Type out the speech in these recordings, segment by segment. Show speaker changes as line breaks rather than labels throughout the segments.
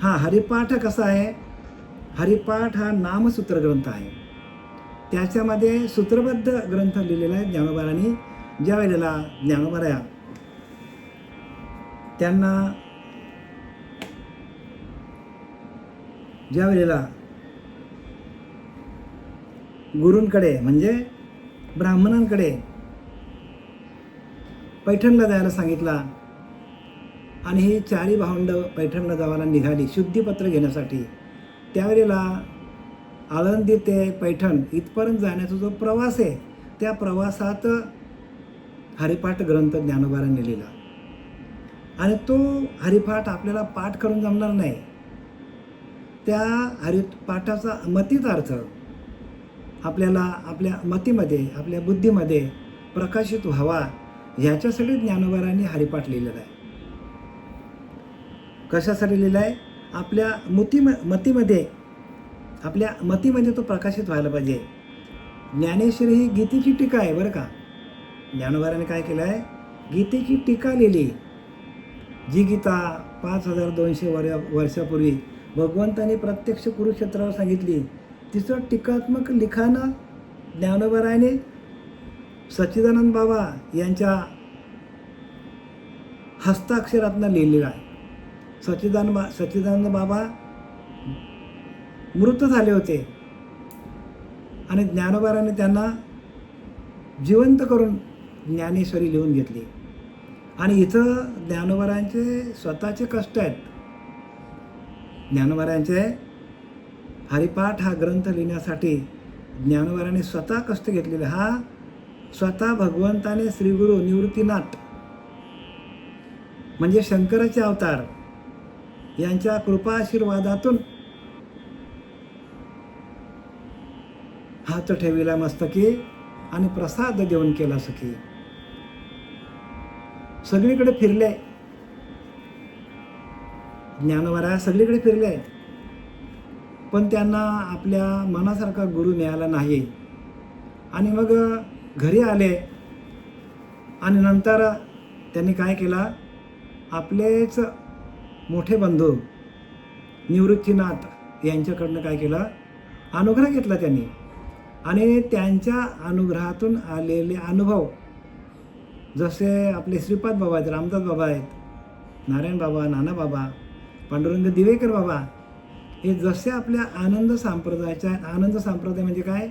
हा हरिपाठ कसा आहे? हरिपाठ हा नामसूत्र ग्रंथ आहे. त्याच्यामध्ये सूत्रबद्ध ग्रंथ लिहिलेला आहे ज्ञानोबांनी. ज्या वेळेला ज्ञानोबा त्यांना ज्या वेळेला गुरूंकडे म्हणजे ब्राह्मणांकडे पैठणला जायला सांगितला आणि ही चारी भावंड पैठणला जावायला निघाली शुद्धीपत्र घेण्यासाठी. त्यावेळेला आळंदी ते पैठण इथपर्यंत जाण्याचा जो प्रवास आहे त्या प्रवासात हरिपाठ ग्रंथ ज्ञानोबांनी लिहिला. आणि तो हरिपाठ आपल्याला पाठ करून जमणार नाही. त्या हरिपाठाचा मतीत अर्थ आपल्याला आपल्या मतीमध्ये आपल्या बुद्धीमध्ये प्रकाशित व्हावा ह्याच्यासाठी ज्ञानोबांनी हरिपाठ लिहिलेला आहे. कशासाठी लिहिला आहे? आपल्या मतीमध्ये तो प्रकाशित व्हायला पाहिजे. ज्ञानेश्वरी ही गीतेची टीका आहे बरं का. ज्ञानोबांनी काय केलं आहे? गीतेची टीका लिहिली. जी गीता 5200 वर्षापूर्वी भगवंतांनी प्रत्यक्ष कुरुक्षेत्रावर सांगितली, तिचं टीकात्मक लिखाण ज्ञानोबांनी सच्चिदानंद बाबा यांच्या हस्ताक्षरातनं लिहिलेलं आहे. सच्चिदानंद बाबा मृत झाले होते आणि ज्ञानोबांनी त्यांना जिवंत करून ज्ञानेश्वरी लिहून घेतली. आणि इथं ज्ञानोबांचे स्वतःचे कष्ट आहेत. ज्ञानोबांचे हरिपाठ हा ग्रंथ लिहिण्यासाठी ज्ञानोबांनी स्वतः कष्ट घेतलेले. हा स्वतः भगवंताने श्रीगुरु निवृत्तीनाथ म्हणजे शंकराचे अवतार यांच्या कृपा आशीर्वादातून हात ठेविला मस्तकी आणि प्रसाद देऊन केला सखी. सगळीकडे फिरले ज्ञानोबा, सगळीकडे फिरले, पण त्यांना आपल्या मनासारखा गुरु मिळाला नाही. आणि मग घरी आले आणि नंतर त्यांनी काय केलं? आपलेच मोठे बंधू निवृत्तीनाथ यांच्याकडनं काय केलं? अनुग्रह घेतला त्यांनी. आणि त्यांच्या अनुग्रहातून आलेले अनुभव जसे आपले श्रीपाद बाबा आहेत, रामदास बाबा आहेत, नारायण बाबा, नाना बाबा, पांडुरंग दिवेकर बाबा, हे जसे आपल्या आनंद संप्रदाय म्हणजे काय?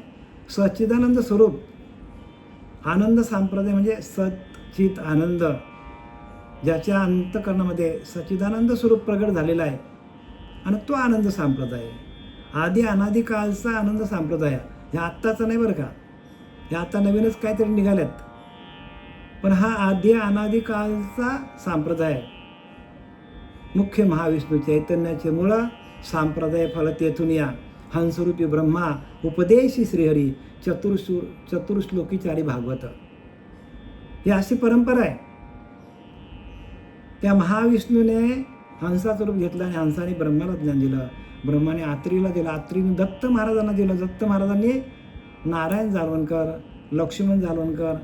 सच्चिदानंद स्वरूप. आनंद संप्रदाय म्हणजे सच्चित आनंद, ज्याच्या अंतःकरणामध्ये सच्चिदानंद स्वरूप प्रगट झालेला आहे. आणि तो आनंद संप्रदाय आधी अनादी काळचा आनंद संप्रदाय, हे आत्ताचा नाही बरं का. हे आता नवीनच काहीतरी निघाल्यात, पण हा आधी अनादी काळचा संप्रदाय. मुख्य महाविष्णू चैतन्याचे मूळ संप्रदाय फल तेथून या. हंसरूपी ब्रह्मा उपदेशी श्रीहरी चतुर्श्लोकी चारी भागवत. ही अशी परंपरा आहे. त्या महाविष्णूने हंसाचं रूप घेतलं आणि हंसाने ब्रह्माला ज्ञान दिलं, ब्रह्माने आत्रीला दिलं, आत्रीने दत्त महाराजांना दिलं, दत्त महाराजांनी नारायण जालवणकर, लक्ष्मण जालवणकर,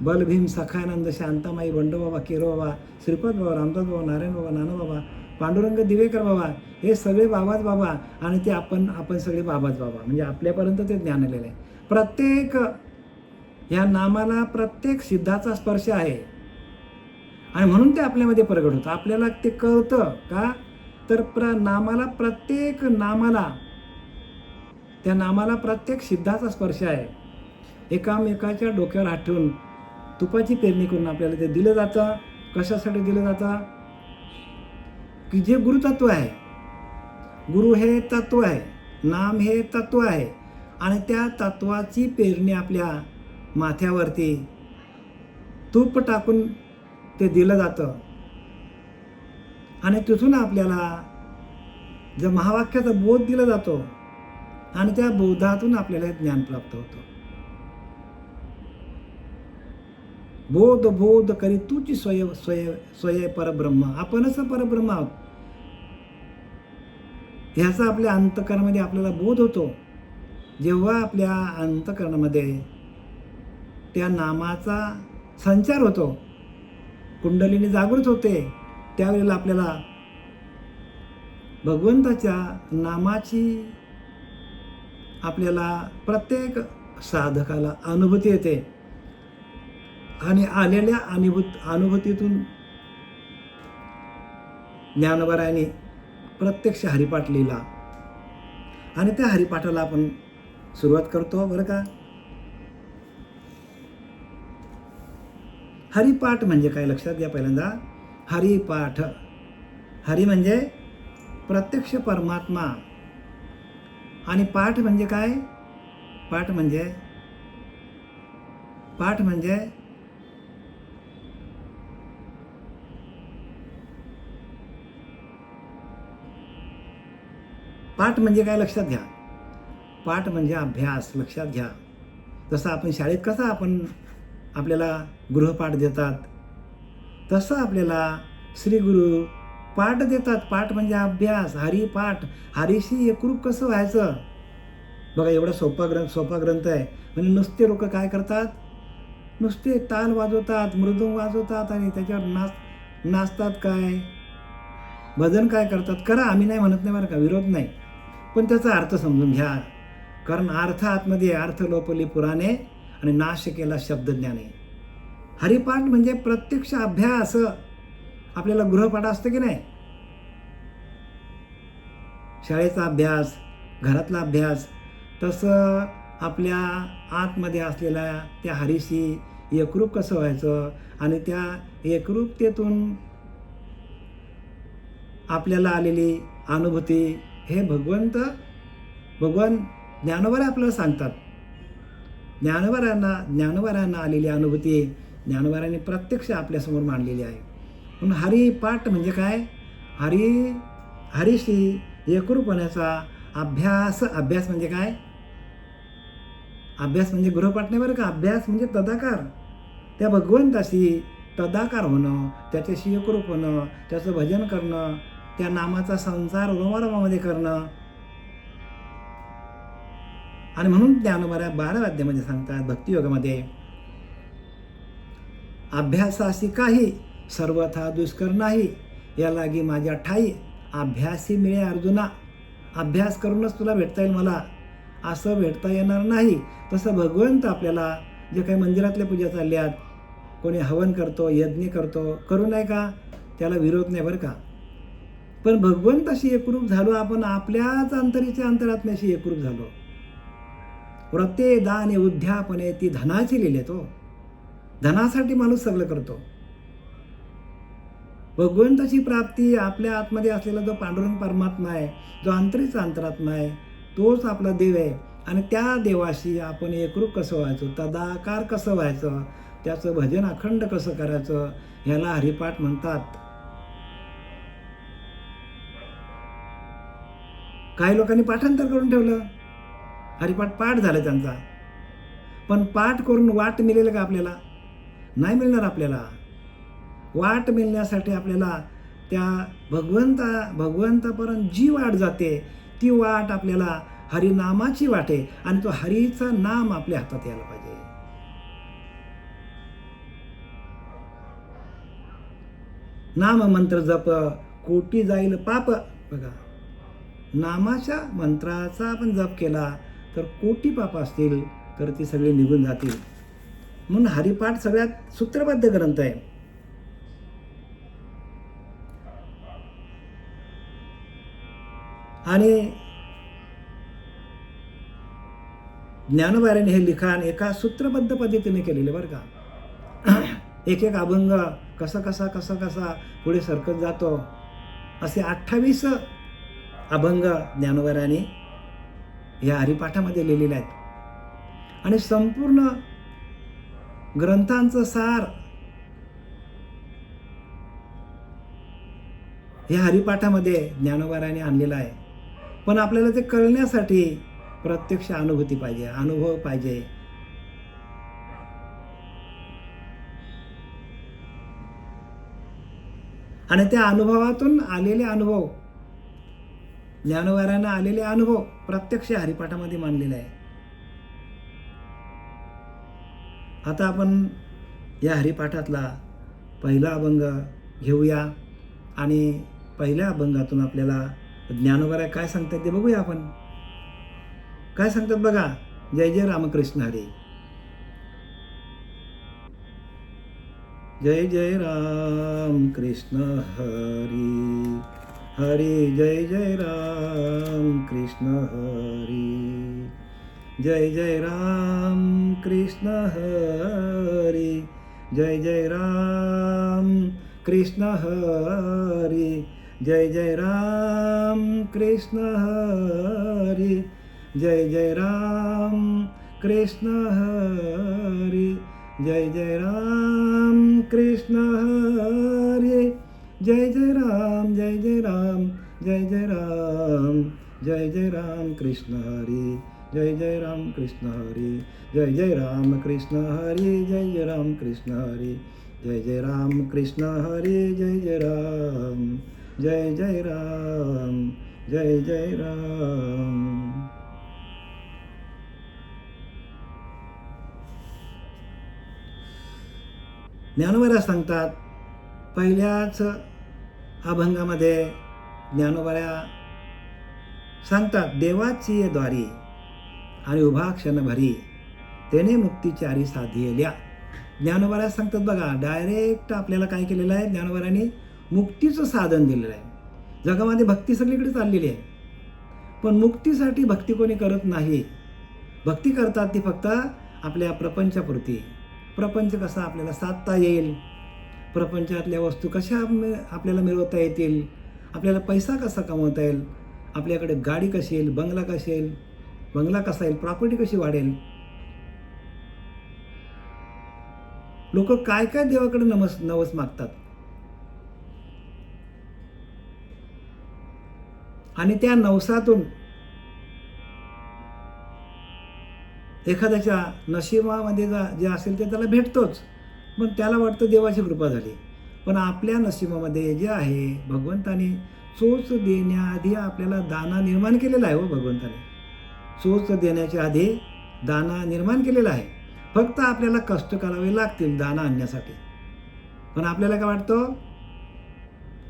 बलभीम, सखानंद, शांतामाई, बंडोबाबा, केरोबाबा, श्रीपाद बाबा, रामदास बाबा, नारायण बाबा, नाना बाबा, पांडुरंग दिवेकर बाबा, हे सगळे बाबाच बाबा. आणि ते आपण सगळे बाबाच बाबा. म्हणजे आपल्यापर्यंत ते ज्ञान आलेलं आहे. प्रत्येक ह्या नामाला प्रत्येक सिद्धाचा स्पर्श आहे आणि म्हणून ते आपल्यामध्ये प्रगट होतं. आपल्याला ते कळतं का? तर प्रत्येक नामाला प्रत्येक सिद्धाचा स्पर्श आहे. एकामेकाच्या डोक्यावर हात ठेवून तुपाची पेरणी करून आपल्याला ते दिलं जातं. कशासाठी दिलं जातं? की जे गुरुतत्व आहे, गुरु हे तत्व आहे, नाम हे तत्व आहे, आणि त्या तत्वाची पेरणी आपल्या माथ्यावरती तूप टाकून ते दिलं जातं. आणि तिथून आपल्याला जर महावाक्याचा बोध दिला जातो आणि त्या बोधातून आपल्याला ज्ञान प्राप्त होतं. बोध करी तूची स्वय परब्रह्म. आपणच परब्रह्म आहोत ह्याचा आपल्या अंतःकरणामध्ये आपल्याला बोध होतो. जेव्हा आपल्या अंतःकरणामध्ये त्या नामाचा संचार होतो, कुंडलिनी जागृत होते, त्यावेळेला आपल्याला भगवंताच्या नामाची आपल्याला प्रत्येक साधकाला अनुभूती येते आणि आलेल्या अनुभूतीतून ज्ञानोबारायांनी प्रत्यक्ष हरिपाठ लिहिला आणि त्या हरिपाठाला आपण सुरुवात करतो बरं का. हरिपाठ म्हणजे काय लक्षात घ्या. पहिल्यांदा हरिपाठ, हरी म्हणजे प्रत्यक्ष परमात्मा आणि पाठ म्हणजे काय. पाठ म्हणजे पाठ म्हणजे पाठ म्हणजे काय लक्षात घ्या. पाठ म्हणजे अभ्यास. लक्षात घ्या. जसं आपण शाळेत कसा आपल्याला गृहपाठ देतात तसं आपल्याला श्री गुरु पाठ देतात. पाठ म्हणजे अभ्यास. हरिपाठ, हरीशी एकरूप कसं व्हायचं. बघा एवढा सोपा ग्रंथ आहे. म्हणजे नुसते लोक काय करतात, नुसते ताल वाजवतात, मृदुंग वाजवतात आणि त्याच्यावर नाचतात. काय भजन काय करतात. करा, आम्ही नाही म्हणत नाही बरं का, विरोध नाही, पण त्याचा अर्थ समजून घ्या. कारण अर्थ आतमध्ये, अर्थ लोपली पुराणे आणि नाश केला शब्दज्ञाने. हरिपाठ म्हणजे प्रत्यक्ष अभ्यास. आपल्याला गृहपाठ असतं की नाही, शाळेचा अभ्यास, घरातला अभ्यास, तसं आपल्या आतमध्ये असलेल्या त्या हरीशी एकरूप कसं व्हायचं आणि त्या एकरूपतेतून आपल्याला आलेली अनुभूती हे भगवान ज्ञानोबाराय आपल्याला सांगतात. ज्ञानोबारायांना आलेली अनुभूती ज्ञानोबारायांनी प्रत्यक्ष आपल्यासमोर मांडलेली आहे. म्हणून हरिपाठ म्हणजे काय, हरीशी एकरूप होण्याचा अभ्यास. अभ्यास म्हणजे काय, अभ्यास म्हणजे गृहपाठ नाही बरं का. अभ्यास म्हणजे तदाकार, त्या भगवंताशी तदाकार होणं, त्याच्याशी एकरूप होणं, त्याचं भजन करणं, त्या नामाचा संसार रोमारोमामध्ये करणं. आणि म्हणून ज्ञानोबाराय 12 अध्यायामध्ये सांगतात भक्तियोगामध्ये, अभ्यासाशी काही सर्वथा दुष्कर नाही, या लागी माझ्या ठाई अभ्यासी मिळे अर्जुना. अभ्यास करूनच तुला भेटता येईल मला, असं भेटता येणार नाही. तसं भगवंत आपल्याला जे काही मंदिरातल्या पूजा चालल्यात, कोणी हवन करतो, यज्ञ करतो, करू नये का, त्याला विरोध नाही बरं का. पण भगवंताशी एकरूप झालो आपण, आपल्याच अंतरीच्या अंतरात्म्याशी एकरूप झालो. व्रते दाने उद्यापने ती धनाची लिहिले तो. धनासाठी माणूस सगळं करतो. भगवंताची प्राप्ती आपल्या आतमध्ये असलेला जो पांडुरंग परमात्मा आहे, जो अंतरीचा अंतरात्मा आहे, तोच आपला देव आहे. आणि त्या देवाशी आपण एकरूप कसं व्हायचं, तदाकार कसं व्हायचं, त्याचं भजन अखंड कसं करायचं, ह्याला हरिपाठ म्हणतात. काही लोकांनी पाठांतर करून ठेवलं, हरिपाठ पाठ झाला त्यांचा. पण पाठ करून वाट मिळेल का आपल्याला, नाही मिळणार. आपल्याला वाट मिळण्यासाठी आपल्याला त्या भगवंतापर्यंत जी वाट जाते ती वाट आपल्याला हरिनामाची वाट आहे. आणि तो हरीचा नाम आपल्या हातात यायला पाहिजे. नाम मंत्र जप कोटी जाईल पाप. बघा, नामाच्या मंत्राचा आपण जप केला तर कोटी पाप असतील तर ती सगळी निघून जातील. म्हणून हरिपाठ सगळ्यात सूत्रबद्ध ग्रंथ आहे. आणि ज्ञानोबारायांनी हे लिखाण एका सूत्रबद्ध पद्धतीने केलेले बरं का. एक एक अभंग कसा पुढे सरकत जातो, असे 28 अभंग ज्ञानोबारायांनी या हरिपाठामध्ये लिहिलेले आहेत. आणि संपूर्ण ग्रंथांचं सार या हरिपाठामध्ये ज्ञानोबारायांनी आणलेलं आहे. पण आपल्याला ते कळण्यासाठी प्रत्यक्ष अनुभूती पाहिजे, अनुभव पाहिजे. आणि त्या अनुभवातून आलेले अनुभव, ज्ञानोबारायांना आलेले अनुभव प्रत्यक्ष हरिपाठामध्ये मांडलेले आहे. आता आपण या हरिपाठातला पहिला अभंग घेऊया आणि पहिल्या अभंगातून आपल्याला ज्ञानोबा काय सांगतात ते बघूया आपण. काय सांगतात बघा. जय जय रामकृष्ण हरी. जय जय राम कृष्ण हरी. हरी जय जय राम कृष्ण हरी. जय जय राम कृष्ण हरी. जय जय राम कृष्ण हरी. जय जय राम कृष्ण हरी. जय जय राम कृष्ण हरी. जय जय राम कृष्ण हरी. जय जय राम जय जय राम जय जय राम. जय जय राम कृष्ण हरी. जय जय राम कृष्ण हरी. जय जय राम कृष्ण हरी. जय जय राम कृष्ण हरी. जय जय राम कृष्ण हरी. जय जय राम. जय जय राम. जय जय राम. ज्ञानोबा सांगतात, पहिल्याच अभंगामध्ये ज्ञानोबा सांगतात, देवाची द्वारी आणि उभा क्षण भरी तेने मुक्तीचारी साधियल्या. ज्ञानोबा सांगतात बघा, डायरेक्ट आपल्याला काय केलेलं आहे, ज्ञानोबांनी मुक्तीचं साधन दिलेलं आहे. जगामध्ये भक्ती सगळीकडे चाललेली आहे, पण मुक्तीसाठी भक्ती कोणी करत नाही. भक्ती करतात ती फक्त आपल्या प्रपंचापुरती. प्रपंच कसा आपल्याला साधता येईल, प्रपंचातल्या वस्तू कशा आपल्याला मिळवता येतील, आपल्याला पैसा कसा कमवता येईल, आपल्याकडे गाडी कशी येईल, बंगला कसा येईल, प्रॉपर्टी कशी वाढेल. लोक काय काय देवाकडे नवस मागतात, आणि त्या नवसातून एखाद्याच्या नशिबामध्ये जे असेल ते त्याला भेटतोच, पण त्याला वाटतं देवाची कृपा झाली. पण आपल्या नशिबामध्ये जे आहे, भगवंताने चोच देण्याआधी आपल्याला दाना निर्माण केलेला आहे. हो, भगवंताने चोच देण्याच्या आधी दाना निर्माण केलेला आहे. फक्त आपल्याला कष्ट करावे लागतील दाना आणण्यासाठी. पण आपल्याला काय वाटतं,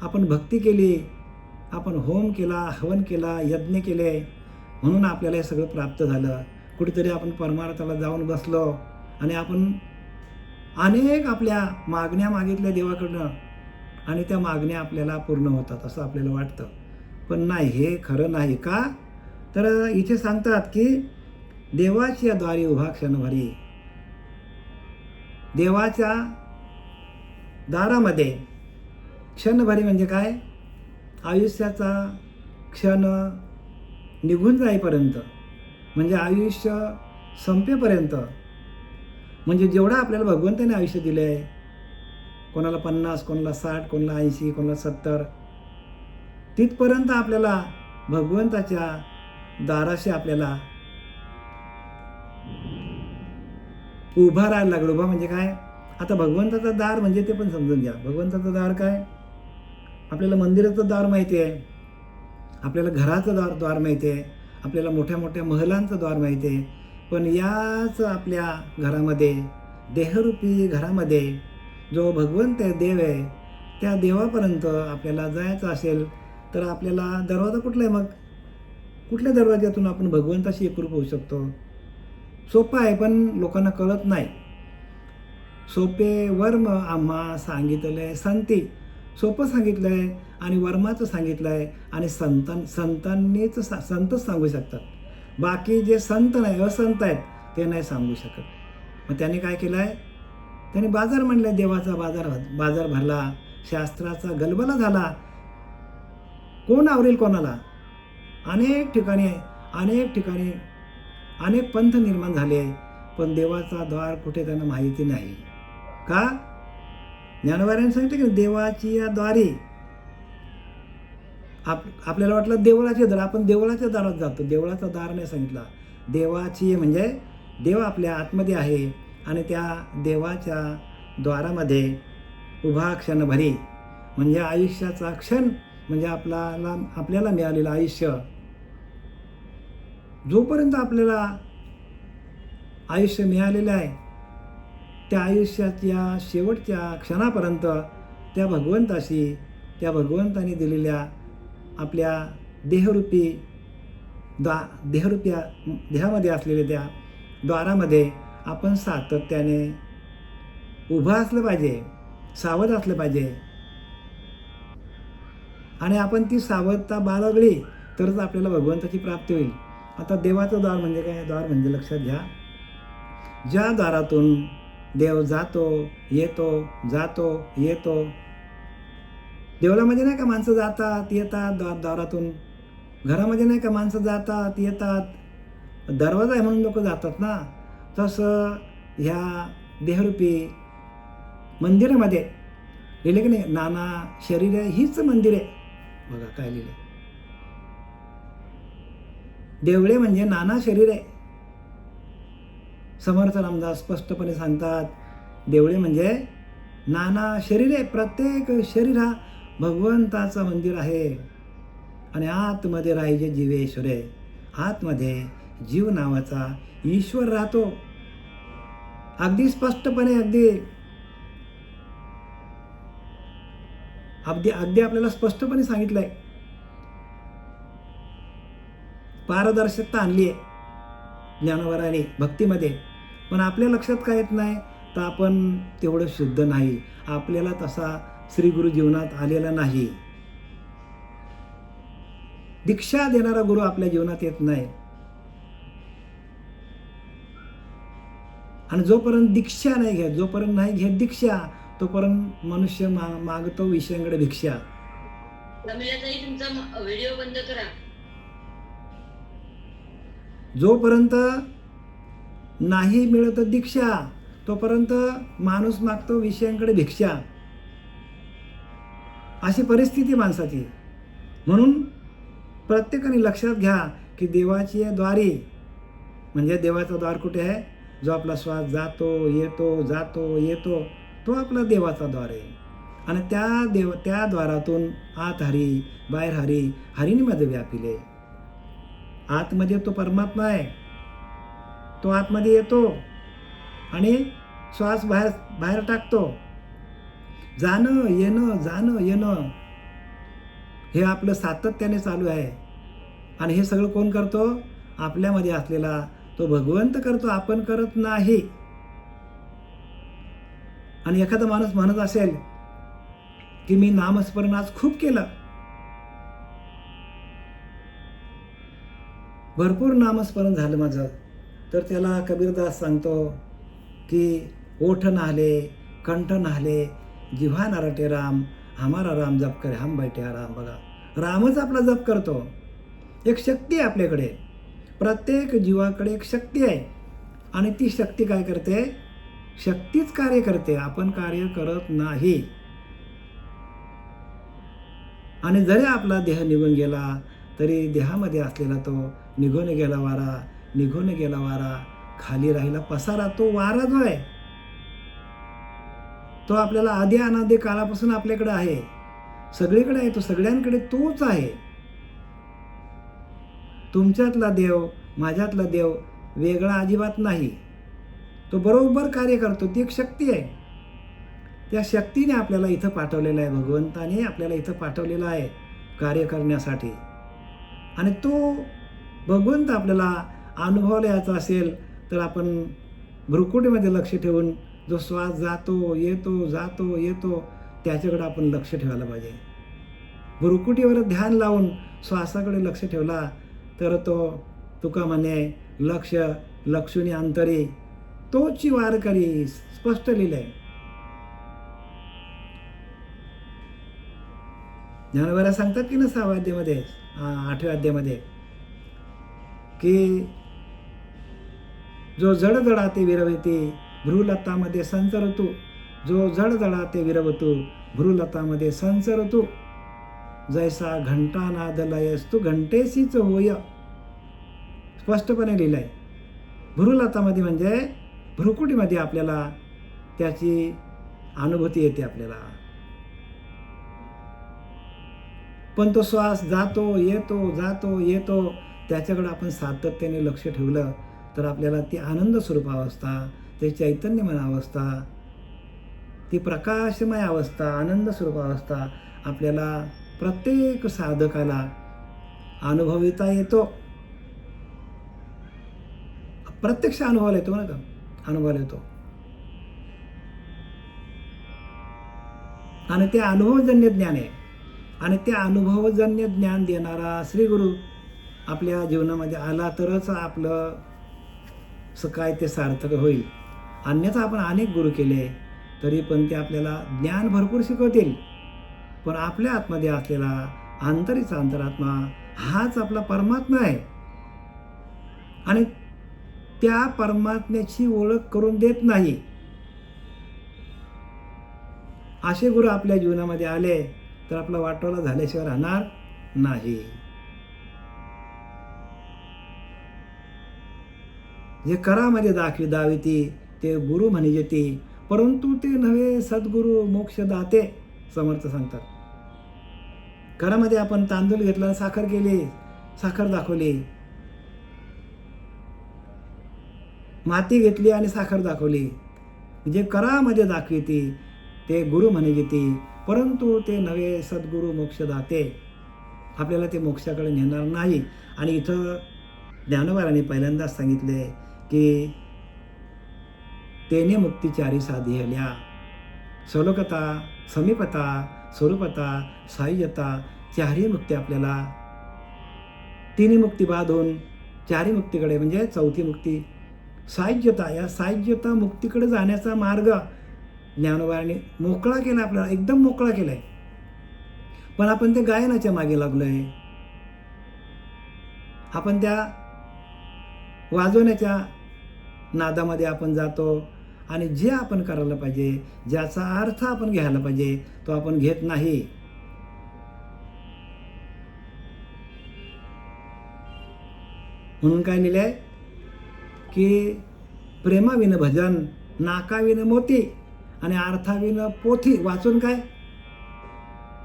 आपण भक्ती केली, आपण होम केला, हवन केला, यज्ञ केले, म्हणून आपल्याला हे सगळं प्राप्त झालं. कुठेतरी आपण परमार्थाला जाऊन बसलो आणि आपण अनेक आपल्या मागण्या मागितल्या देवाकडनं, आणि त्या मागण्या आपल्याला पूर्ण होतात असं आपल्याला वाटतं. पण नाही, हे खरं नाही. का तर इथे सांगतात की देवाच्या द्वारी उभा क्षणभरी. देवाच्या दारामध्ये क्षणभरी म्हणजे काय, आयुष्याचा क्षण निघून जाईपर्यंत, म्हणजे आयुष्य संपेपर्यंत, म्हणजे जेवढं आपल्याला भगवंताने आयुष्य दिलं आहे, कोणाला 50, कोणाला 60, कोणाला 80, कोणाला 70, तिथपर्यंत आपल्याला भगवंताच्या दाराशी आपल्याला उभा राहायला लागलो. उभा म्हणजे काय, आता भगवंताचं दार म्हणजे ते पण समजून घ्या. भगवंताचं दार काय, आपल्याला मंदिराचं दार माहिती आहे, आपल्याला घराचं द्वार माहिती आहे, आपल्याला मोठ्या मोठ्या महलांचं द्वार माहिती आहे. पण याच आपल्या घरामध्ये, देहरूपी घरामध्ये जो भगवंत आहे, देव आहे, त्या देवापर्यंत आपल्याला जायचं असेल तर आपल्याला दरवाजा कुठला आहे, मग कुठल्या दरवाज्यातून आपण भगवंताशी एकरूप होऊ शकतो. सोपं आहे, पण लोकांना कळत नाही. सोपे वर्म आम्हा सांगितले संती. सोपं सांगितलं आहे आणि वर्माचं सांगितलं आहे, आणि संतच सांगू शकतात. बाकी जे संत नाही, असंत आहेत, ते नाही सांगू शकत. मग त्याने काय केलं आहे, त्याने बाजार म्हणले, देवाचा बाजार भरला, शास्त्राचा गलबला झाला. कोण आवरेल कोणाला. अनेक ठिकाणी अनेक पंथ निर्माण झाले, पण देवाचा द्वार कुठे त्यांना माहिती नाही. का, ज्ञानोबांनी सांगितलं की देवाची या द्वारी. आपल्याला वाटलं देवळाचे दार, आपण देवळाच्या दारात जातो. देवळाचा दार नाही सांगितला. देवाची म्हणजे देव आपल्या आतमध्ये आहे, आणि त्या देवाच्या द्वारामध्ये उभा क्षणभरी म्हणजे आयुष्याचा क्षण, म्हणजे आपल्याला मिळालेलं आयुष्य. जोपर्यंत आपल्याला आयुष्य मिळालेलं आहे, त्या आयुष्याच्या शेवटच्या क्षणापर्यंत त्या भगवंताशी, त्या भगवंताने दिलेल्या आपल्या देहरूपी देहामध्ये असलेल्या त्या द्वारामध्ये आपण सातत्याने उभं असलं पाहिजे, सावध असलं पाहिजे. आणि आपण ती सावधता बाळगली तरच आपल्याला भगवंताची प्राप्ती होईल. आता देवाचं द्वार म्हणजे काय? द्वार म्हणजे लक्षात घ्या, ज्या द्वारातून देव जातो येतो जातो येतो. देवळामध्ये नाही का माणसं जातात येतात द्वारातून, घरामध्ये नाही का माणसं जातात येतात, दरवाजा आहे म्हणून लोक जातात ना. तसं ह्या देहरूपी मंदिरामध्ये लिहिले की नाही, नाना शरीर हीच मंदिर आहे. बघा काय लिहिले, देवळे म्हणजे नाना शरीर आहे. समर्थ रामदास स्पष्टपणे सांगतात, देवळे म्हणजे नाना शरीर आहे. प्रत्येक शरीर हा भगवंताचं मंदिर आहे. आणि आतमध्ये राहायचे जीवेश्वर आहे. आतमध्ये जीव नावाचा ईश्वर राहतो. अगदी स्पष्टपणे अगदी आपल्याला स्पष्टपणे सांगितलंय. पारदर्शकता आणली आहे ज्ञानोबराने भक्तीमध्ये. पण आपल्या लक्षात काय येत नाही, तर आपण तेवढं शुद्ध नाही, आपल्याला तसा श्री गुरु जीवनात आलेला नाही. दीक्षा देणारा गुरु आपल्या जीवनात येत नाही. आणि जोपर्यंत दीक्षा नाही घेत, जोपर्यंत नाही घेत दीक्षा, तोपर्यंत मनुष्य मागतो विषयांकडे भिक्षा.
तुमचा व्हिडिओ बंद करा.
जोपर्यंत नाही मिळत दीक्षा, तोपर्यंत माणूस मागतो विषयांकडे भिक्षा. अशी परिस्थिती माणसाची. म्हणून प्रत्येकाने लक्षात घ्या की देवाची द्वारी म्हणजे देवाचा द्वार कुठे आहे? जो आपला श्वास जातो येतो जातो येतो, तो आपला देवाचा द्वार आहे. आणि त्या द्वारातून आत हरी बाहेर हरी, हरिणीमध्ये व्यापिले. आतमध्ये तो परमात्मा आहे, तो आतमध्ये येतो आणि श्वास बाहेर टाकतो. जाणं येणं हे आपलं सातत्याने चालू आहे. आणि हे सगळं कोण करतो? आपल्यामध्ये असलेला तो भगवंत करतो, आपण करत नाही. आणि एखादा माणूस म्हणत असेल की मी नामस्मरण आज खूप केलं, भरपूर नामस्मरण झालं माझं, तर त्याला कबीरदास सांगतो की ओठ नाहले कंठ नाहले जिव्हा नारटे राम, हमारा राम जप करे हम बैठे राम. बघा, रामच आपला जप करतो. एक शक्ती आहे आपल्याकडे, प्रत्येक जीवाकडे एक शक्ती आहे. आणि ती शक्ती काय करते? शक्तीच कार्य करते, आपण कार्य करत नाही. आणि जरी आपला देह निघून गेला तरी देहामध्ये असलेला तो निघून गेला वारा, खाली राहिला पसारा. तो वारा जो आहे तो आपल्याला आधी अनादी काळापासून आपल्याकडे आहे, सगळीकडे आहे, तो सगळ्यांकडे तोच आहे. तुमच्यातला देव माझ्यातला देव वेगळा अजिबात नाही, तो बरोबर कार्य करतो. ती एक शक्ती आहे. त्या शक्तीने आपल्याला इथं पाठवलेलं आहे, भगवंताने आपल्याला इथं पाठवलेलं आहे कार्य करण्यासाठी. आणि तो भगवंत आपल्याला अनुभवाला यायचा असेल तर आपण भ्रुकुटीमध्ये लक्ष ठेवून जो श्वास जातो येतो त्याच्याकडे आपण लक्ष ठेवायला पाहिजे. भ्रुकुटीवर ध्यान लावून श्वासाकडे लक्ष ठेवला तर तो तुका म्हणे लक्ष लक्षुनी अंतरी तोची वार करी, स्पष्ट लिहिलंय. ज्ञानोबा सांगतात की ना 6व्या अध्यायामध्ये 8व्या अध्यायामध्ये की जो जड जडाते विरवते भ्रूलतामध्ये संचरतू, जो जड जडाते विरवतू भ्रूलतामध्ये संचरतू, जैसा घंटा नाद लयस्तू घंटेसीच होय. स्पष्टपणे लिहिलंय. भ्रूलतामध्ये म्हणजे भ्रुकुटीमध्ये आपल्याला त्याची अनुभूती येते आपल्याला. पण तो श्वास जातो येतो त्याच्याकडे आपण सातत्याने लक्ष ठेवलं तर आपल्याला ती आनंद स्वरूप अवस्था, ते चैतन्यमय अवस्था, ती प्रकाशमय अवस्था, आनंद स्वरूप अवस्था आपल्याला प्रत्येक साधकाला अनुभविता येतो, प्रत्यक्ष अनुभवाला येतो ना का, अनुभवाला येतो. आणि ते अनुभवजन्य ज्ञान आहे. आणि ते अनुभवजन्य ज्ञान देणारा श्री गुरु आपल्या जीवनामध्ये आला तरच आपलं काय ते सार्थक होईल. अन्यथा आपण अनेक गुरु केले तरी पण ते आपल्याला ज्ञान भरपूर शिकवतील, पण आपल्या आतमध्ये असलेला आंतरिक अंतरात्मा हाच आपला परमात्मा आहे. आणि त्या परमात्म्याची ओळख करून देत नाही. असे गुरु आपल्या जीवनामध्ये आले तर आपला वाटोळा झाल्याशिवाय राहणार नाही. जे करामध्ये दाविती ते गुरु म्हणजे ती, परंतु ते नव्हे सद्गुरु मोक्षदाते, समर्थ सांगतात. करामध्ये आपण तांदूळ घेतला, साखर केली, साखर दाखवली, माती घेतली आणि साखर दाखवली. जे करामध्ये दाखविती ते गुरु म्हणजे ती, परंतु ते नव्हे सद्गुरु मोक्षदाते, आपल्याला ते मोक्षाकडे नेणार नाही. आणि इथं ज्ञानोबारांनी पहिल्यांदाच सांगितले की तेने मुक्तिचारी साधिल्या, सलोकता, समीपता, स्वरूपता, सायुज्यता, चारही मुक्ती आपल्याला, तिन्ही मुक्ती बाधून चारही मुक्तीकडे म्हणजे चौथी मुक्ती सायुज्यता, या सायुज्यता मुक्तीकडे जाण्याचा मार्ग ज्ञानोबाने मोकळा केला, आपल्याला एकदम मोकळा केलाय. पण आपण ते गायनाच्या मागे लागलोय, आपण त्या वाजवण्याच्या नादामध्ये आपण जातो आणि जे आपण करायला पाहिजे, ज्याचा अर्थ आपण घ्यायला पाहिजे तो आपण घेत नाही. म्हणून काय लिहिलंय की प्रेमाविन भजन, नाकाविन मोती आणि अर्थाविन पोथी. वाचून काय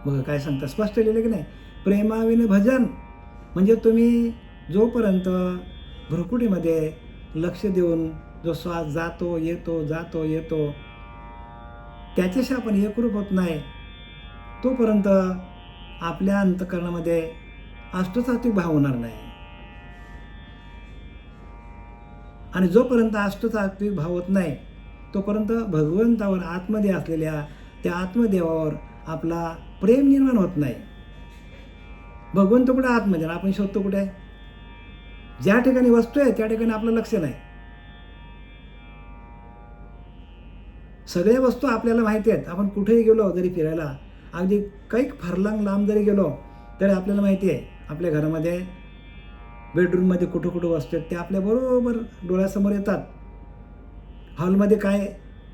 बघा काय सांगता, स्पष्ट लिहिलं की नाही. प्रेमाविन भजन म्हणजे तुम्ही जोपर्यंत भ्रुकुटीमध्ये लक्ष देऊन जो श्वास जातो येतो त्याच्याशी आपण एकरूप होत नाही, तोपर्यंत आपल्या अंतःकरणामध्ये अष्टसात्विक भाव होणार नाही. आणि जोपर्यंत अष्टसात्विक भाव होत नाही तोपर्यंत भगवंतावर आतमध्ये असलेल्या त्या आत्मदेवावर आपला प्रेम निर्माण होत नाही. भगवंत कुठे आतमध्ये, आपण शोधतो कुठे, ज्या ठिकाणी वस्तू आहे त्या ठिकाणी आपलं लक्ष नाही. सगळ्या वस्तू आपल्याला माहिती आहेत. आपण कुठेही गेलो जरी फिरायला, अगदी काही फरलांग लांब जरी गेलो तरी आपल्याला माहिती आहे आपल्या घरामध्ये बेडरूममध्ये कुठं वस्तू आहेत ते आपल्या बरोबर डोळ्यासमोर येतात. हॉलमध्ये काय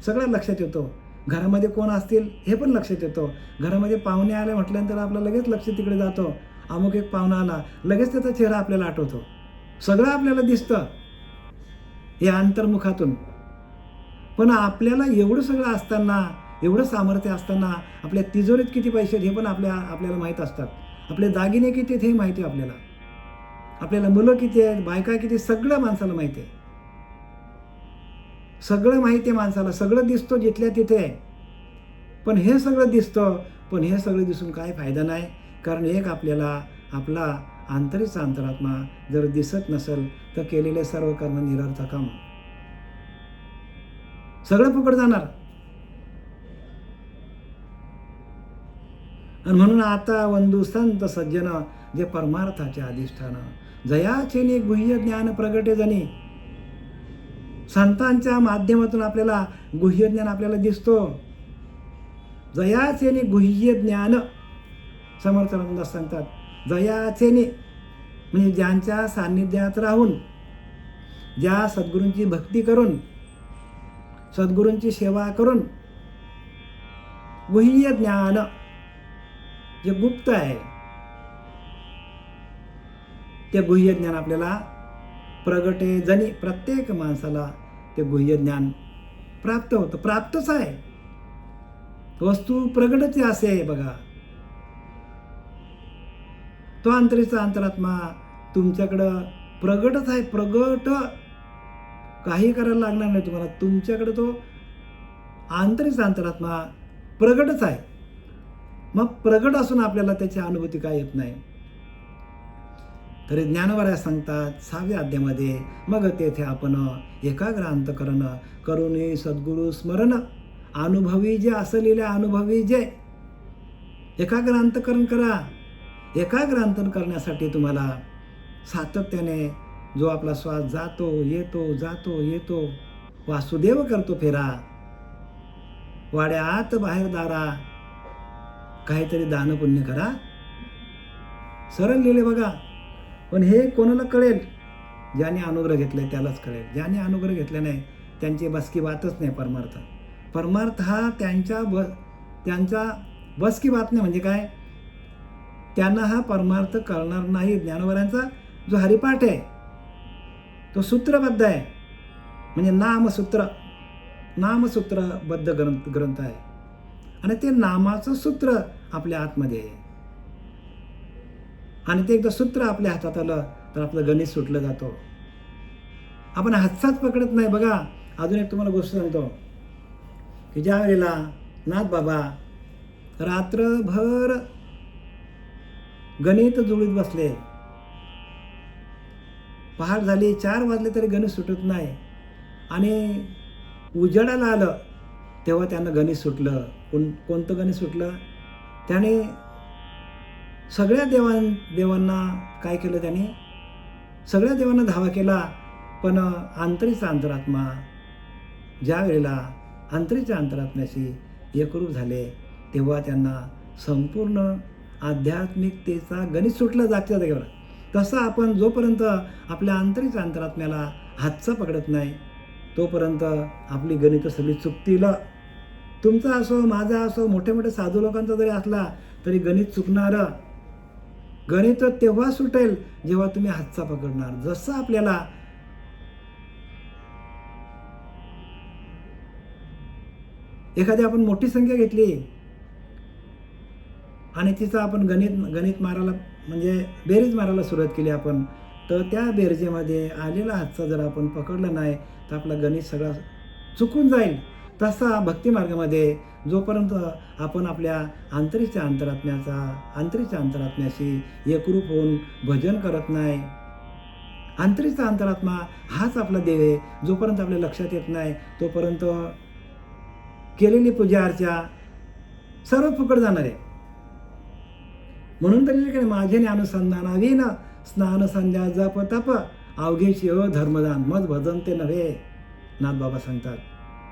सगळं लक्षात येतो, घरामध्ये कोण असतील हे पण लक्षात येतो. घरामध्ये पाहुणे आले म्हटल्यानंतर आपलं लगेच लक्ष तिकडे जातो. अमुक एक पाहुणा आला, लगेच त्याचा चेहरा आपल्याला आठवतो. सगळं आपल्याला दिसतं या अंतर्मुखातून. पण आपल्याला एवढं सगळं असताना, एवढं सामर्थ्य असताना आपल्या तिजोरीत किती पैसे हे पण आपल्याला माहीत असतात. आपले दागिने किती आहेत हे माहिती आहे आपल्याला. आपल्याला मुलं किती आहेत, बायका किती, सगळं माणसाला माहिती आहे. सगळं माहिती आहे माणसाला, सगळं दिसतो जिथल्या तिथे. पण हे सगळं दिसतं, पण हे सगळं दिसून काय फायदा नाही. कारण एक आपल्याला आपला आंतरिक अंतरात्मा जर दिसत नसेल तर केलेले सर्व कर्म निरर्थकम, सगळं फुकट जाणार. आणि म्हणून आता वंदू संत सज्जन जे परमार्थाचे अधिष्ठान, जयाचेने गुह्य ज्ञान प्रगटे जनी. संतांच्या माध्यमातून आपल्याला गुह्य ज्ञान आपल्याला दिसतो. जयाचेने गुह्य ज्ञान, समर्थ रामदास सांगतात, जयाचेने म्हणजे ज्यांच्या सान्निध्यात राहून, ज्या सद्गुरूंची भक्ती करून, सद्गुरूंची सेवा करून गुह्य ज्ञान जे गुप्त आहे ते गुह्य ज्ञान आपल्याला प्रगटे जनी. प्रत्येक माणसाला ते गुह्य ज्ञान प्राप्त होतं, प्राप्तच आहे. वस्तू प्रगटच असे बघा. तो अंतरीचा अंतरात्मा तुमच्याकडं प्रगटच आहे. प्रगट काही करायला लागणार नाही तुम्हाला. तुमच्याकडे तो आंतरिक अंतरात्मा प्रगटच आहे. मग प्रगट असून आपल्याला त्याची अनुभूती काय येत नाही. तरी ज्ञानवराया सांगतात 6व्या अध्यायामध्ये, मग तेथे आपण एकाग्र अंतकरण करून सद्गुरु स्मरण अनुभवी जे असलेले अनुभवी जे एकाग्र अंतकरण करा. एकाग्र अंतकरण करण्यासाठी तुम्हाला सातत्याने जो आपला श्वास जातो येतो वासुदेव करतो फेरा, वाड्या आत बाहेर दारा, काहीतरी दान पुण्य करा. सरळ लिहिले बघा. पण हे कोणाला कळेल? ज्याने अनुग्रह घेतले त्यालाच कळेल. ज्याने अनुग्रह घेतले नाही त्यांची बस की बातच नाही. परमार्थ हा त्यांचा बस की बात नाही. म्हणजे काय? त्यांना हा परमार्थ कळणार नाही. ज्ञानवरांचा जो हरिपाठ आहे तो सूत्रबद्ध आहे. म्हणजे नामसूत्रबद्ध ग्रंथ आहे. आणि ते नामाचं सूत्र आपल्या आतमध्ये आहे. आणि ते एकदा सूत्र आपल्या हातात आलं तर आपलं गणित सुटलं जातो. आपण हातचाच पकडत नाही. बघा, अजून एक तुम्हाला गोष्ट सांगतो की ज्या वेळेला नाथ बाबा रात्रभर गणित जुळीत बसले, पहाट झाली, 4 वाजले तरी गणित सुटत नाही. आणि उजेडाला आलं तेव्हा त्यांना गणित सुटलं. कोणतं गणित सुटलं? त्याने सगळ्या देवांना काय केलं? त्याने सगळ्या देवांना धावा केला. पण अंतरीचा अंतरात्मा ज्या वेळेला अंतरीच्या अंतरात्म्याशी एकरूप झाले तेव्हा त्यांना संपूर्ण आध्यात्मिकतेचा गणित सुटलं जागच्या जागेवर. तसं आपण जोपर्यंत आपल्या अंतरीच्या अंतरात्म्याला हातचा पकडत नाही तोपर्यंत आपली गणितं सगळी चुकतील. तुमचा असो, माझा असो, मोठे मोठे साधू लोकांचा जरी असला तरी गणित चुकणार. गणित तेव्हा सुटेल जेव्हा तुम्ही हातचा पकडणार. जसं आपल्याला एखादी आपण मोठी संख्या घेतली आणि तिचा आपण गणित मारायला म्हणजे बेरीज मारायला सुरुवात केली आपण, तर त्या बेरजेमध्ये आलेला हातचा जर आपण पकडला नाही तर आपला गणित सगळा चुकून जाईल. तसा भक्तिमार्गामध्ये जोपर्यंत आपण आपल्या अंतरीच्या अंतरात्म्याशी एकरूप होऊन भजन करत नाही, अंतरीचा अंतरात्मा हाच आपला देव आहे, जोपर्यंत आपल्या लक्षात येत नाही तोपर्यंत केलेली पूजा अर्चा सर्व फुकट जाणार आहे. म्हणून तरी माझे अनुसंधानावीन स्नान संध्या जप तप अवघे शिव धर्मदान मज भजन ते नव्हे. नाथ बाबा सांगतात,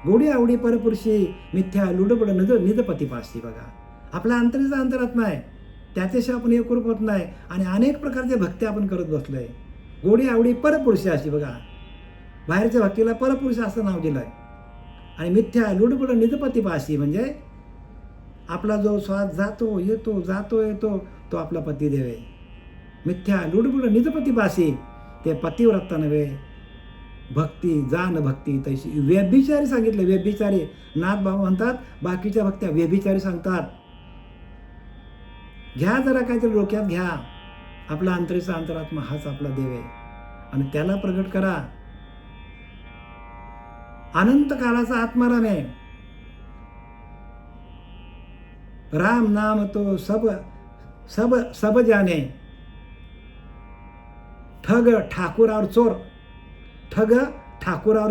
गोडी आवडी परपुरुषी मिथ्या लुडबड निजपती पाशी. बघा, आपला अंतरीचा अंतरात्मा आहे, त्याच्याशिवाय आपण एकरूप होत नाही आणि अनेक प्रकारच्या भक्ती आपण करत बसलोय. गोडी आवडी परपुरुषी अशी. बघा, बाहेरच्या भक्तीला परपुरुष असं नाव दिलं आहे. आणि मिथ्या लुडबड निजपती पाशी म्हणजे आपला जो श्वास जातो येतो तो आपला पतिदेव आहे. मिथ्या लुडबुड निजपती पाशी ते पतिव्रता नव्हे. भक्ती जाण भक्ती तैशी व्यभिचारी सांगितले. व्यभिचारी नाथ बाबा म्हणतात बाकीच्या भक्त्या व्यभिचारी सांगतात. घ्या जरा काहीतरी डोक्यात घ्या. आपला अंतरीचा अंतरात्मा हाच आपला देव आहे आणि त्याला प्रगट करा. अनंत काळाचा आत्माराम आहे. राम नाम तो सब जाने. ठग ठाकुर और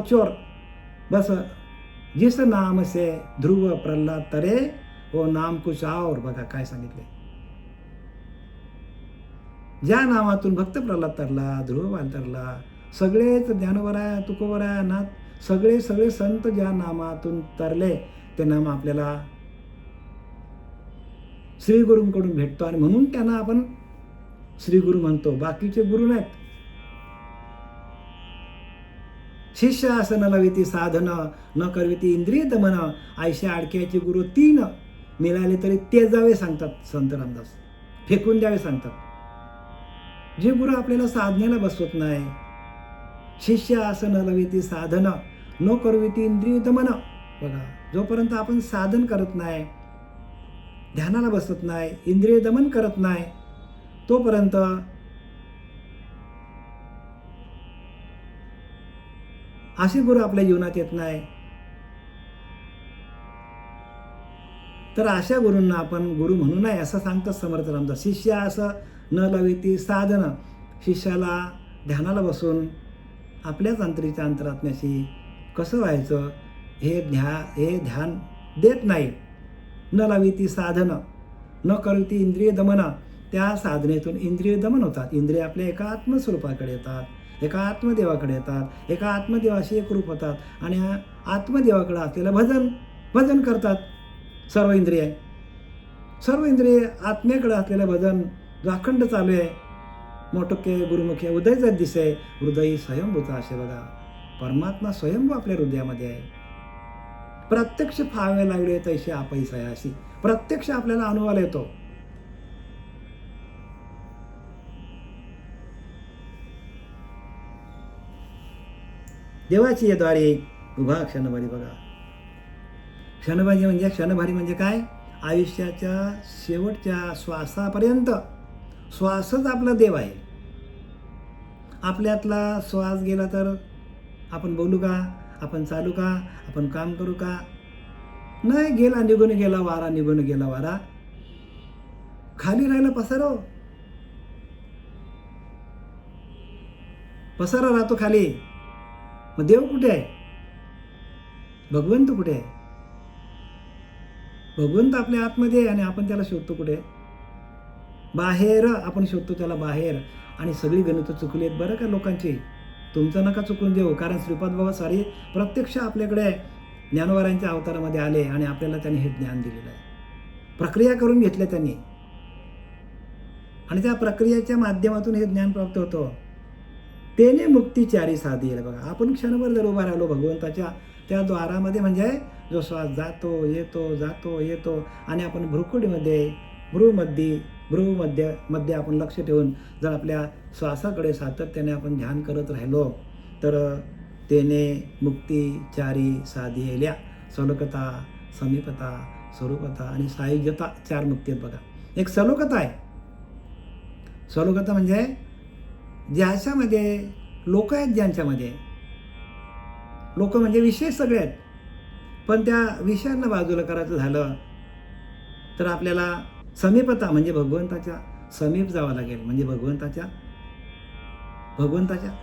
चोर बस जिस नाम से ध्रुव प्रल्हाद तरे वो नाम कुछ और. बघा काय सांगितले. ज्या नावातून भक्त प्रल्हाद तरला, ध्रुव तरला, सगळेच ज्ञानवराया तुकोवराया नाथ सगळे संत ज्या नामातून तरले ते नाम आपल्याला श्री गुरूंकडून भेटतो आणि म्हणून त्यांना आपण श्री गुरु म्हणतो. बाकीचे गुरु नाहीत. शिष्य असं न लविती साधन न करविती इंद्रिय दमन आयशा अडक्याचे गुरु 3 मिळाले तरी ते जावे सांगतात संत रामदास. फेकून द्यावे सांगतात. जे गुरु आपल्याला साधनेला बसवत नाही. शिष्य असं न लविती साधन न करविती इंद्रिय दमन. बघा, जोपर्यंत आपण साधन करत नाही, ध्यानाला बसत नाही, इंद्रिय दमन करत नाही तोपर्यंत असे गुरु आपल्या जीवनात येत नाही. तर अशा गुरूंना आपण गुरु म्हणू नये असं सांगतात समर्थ रामदास. शिष्य असं न लविती साधन. शिष्याला ध्यानाला बसून आपल्याच अंतरीच्या अंतरात्म्याशी कसं व्हायचं हे ध्यान देत नाही. न लावी ती साधनं, न करू ती इंद्रिय दमन. त्या साधनेतून इंद्रिय दमन होतात. इंद्रिय आपल्या एका आत्मस्वरूपाकडे येतात, एका आत्मदेवाकडे येतात, एका आत्मदेवाशी एकरूप होतात आणि आत्मदेवाकडे असलेलं भजन करतात. सर्व इंद्रिय आत्मेकडे असलेलं भजन जो अखंड चालू आहे. मोठके गुरुमुखे उदय जर दिसे हृदयी स्वयंभूचा असे बघा. परमात्मा स्वयंभू आपल्या हृदयामध्ये आहे. प्रत्यक्ष फावे लागले तैसे आपैस आहे अशी प्रत्यक्ष आपल्याला अनुभवाला येतो. देवाची द्वारे उभा क्षणभारी बघा. क्षणभारी म्हणजे काय? आयुष्याच्या शेवटच्या श्वासापर्यंत श्वासच आपला देव आहे. आपल्यातला श्वास गेला तर आपण बोलू का, आपण चालू का, आपण काम करू का? नाही, गेला निघून गेला वारा, निघून गेला वारा. खाली राहिला पसारा राहतो खाली. मग देव कुठे आहे? भगवंत कुठे आहे? भगवंत आपल्या आतमध्ये आहे आणि आपण त्याला शोधतो कुठे? बाहेर. आपण शोधतो त्याला बाहेर. आणि सगळी गणित चुकली आहेत बरं का लोकांची. तुमचं नका चुकून देऊ. कारण श्रीपाद बाबा सारी प्रत्यक्ष आपल्याकडे ज्ञानोबारांच्या अवतारामध्ये आले आणि आपल्याला त्यांनी हे ज्ञान दिलेलं आहे. प्रक्रिया करून घेतल्या त्यांनी आणि त्या प्रक्रियेच्या माध्यमातून हे ज्ञान प्राप्त होतं. तेने मुक्ती चारी साधी आहे बघा. आपण क्षणभर जर उभा राहिलो भगवंताच्या त्या द्वारामध्ये, म्हणजे जो श्वास जातो येतो आणि आपण भ्रूमध्ये आपण लक्ष ठेवून जर आपल्या श्वासाकडे सातत्याने आपण ध्यान करत राहिलो तर तेने मुक्ती चारी साधिल्या. सलोकता, समीपता, स्वरूपता आणि सायुज्यता 4 मुक्ती आहेत बघा. एक सलोकता आहे. सलोकता म्हणजे ज्याच्यामध्ये लोक आहेत, ज्यांच्यामध्ये लोक म्हणजे विषय सगळे आहेत, पण त्या विषयांना बाजूला करायचं झालं तर आपल्याला समीपता म्हणजे भगवंताच्या समीप जावं लागेल. म्हणजे भगवंताच्या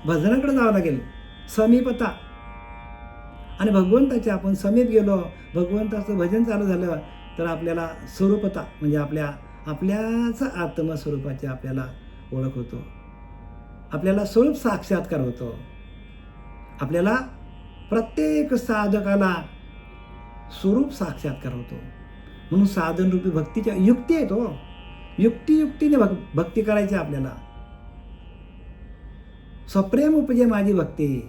भजनाकडे जावं लागेल. समीपता आणि भगवंताच्या आपण समीप गेलो, भगवंताचं भजन चालू झालं तर आपल्याला स्वरूपता म्हणजे आपल्याच आत्मस्वरूपाची आपल्याला ओळख होतो. आपल्याला स्वरूप साक्षात्कार होतो. आपल्याला प्रत्येक साधकाला स्वरूप साक्षात्कार होतो. म्हणून साधन रूपी भक्तीच्या युक्ती आहे तो. युक्तीने भक्ती करायची आपल्याला. सप्रेम उपजे माझी भक्ती.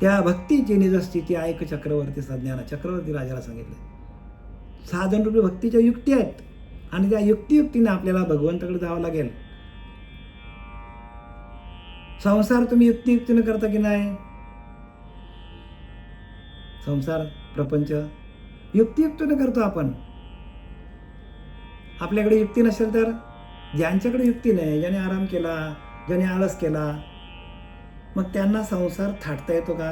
त्या भक्तीची निजस्थिती ऐक चक्रवर्ती सज्ञाना. चक्रवर्ती राजाला सांगितलं. साधन रूपी भक्तीच्या युक्ती आहेत आणि त्या युक्तीने आपल्याला भगवंताकडे जावं लागेल. संसार तुम्ही युक्तीने करता की नाही? संसार प्रपंच युक्तियुक्तीने करतो आपण. आपल्याकडे युक्ती नसेल तर, ज्यांच्याकडे युक्ती नाही, ज्याने आराम केला, ज्याने आळस केला, मग त्यांना संसार थाटता येतो का?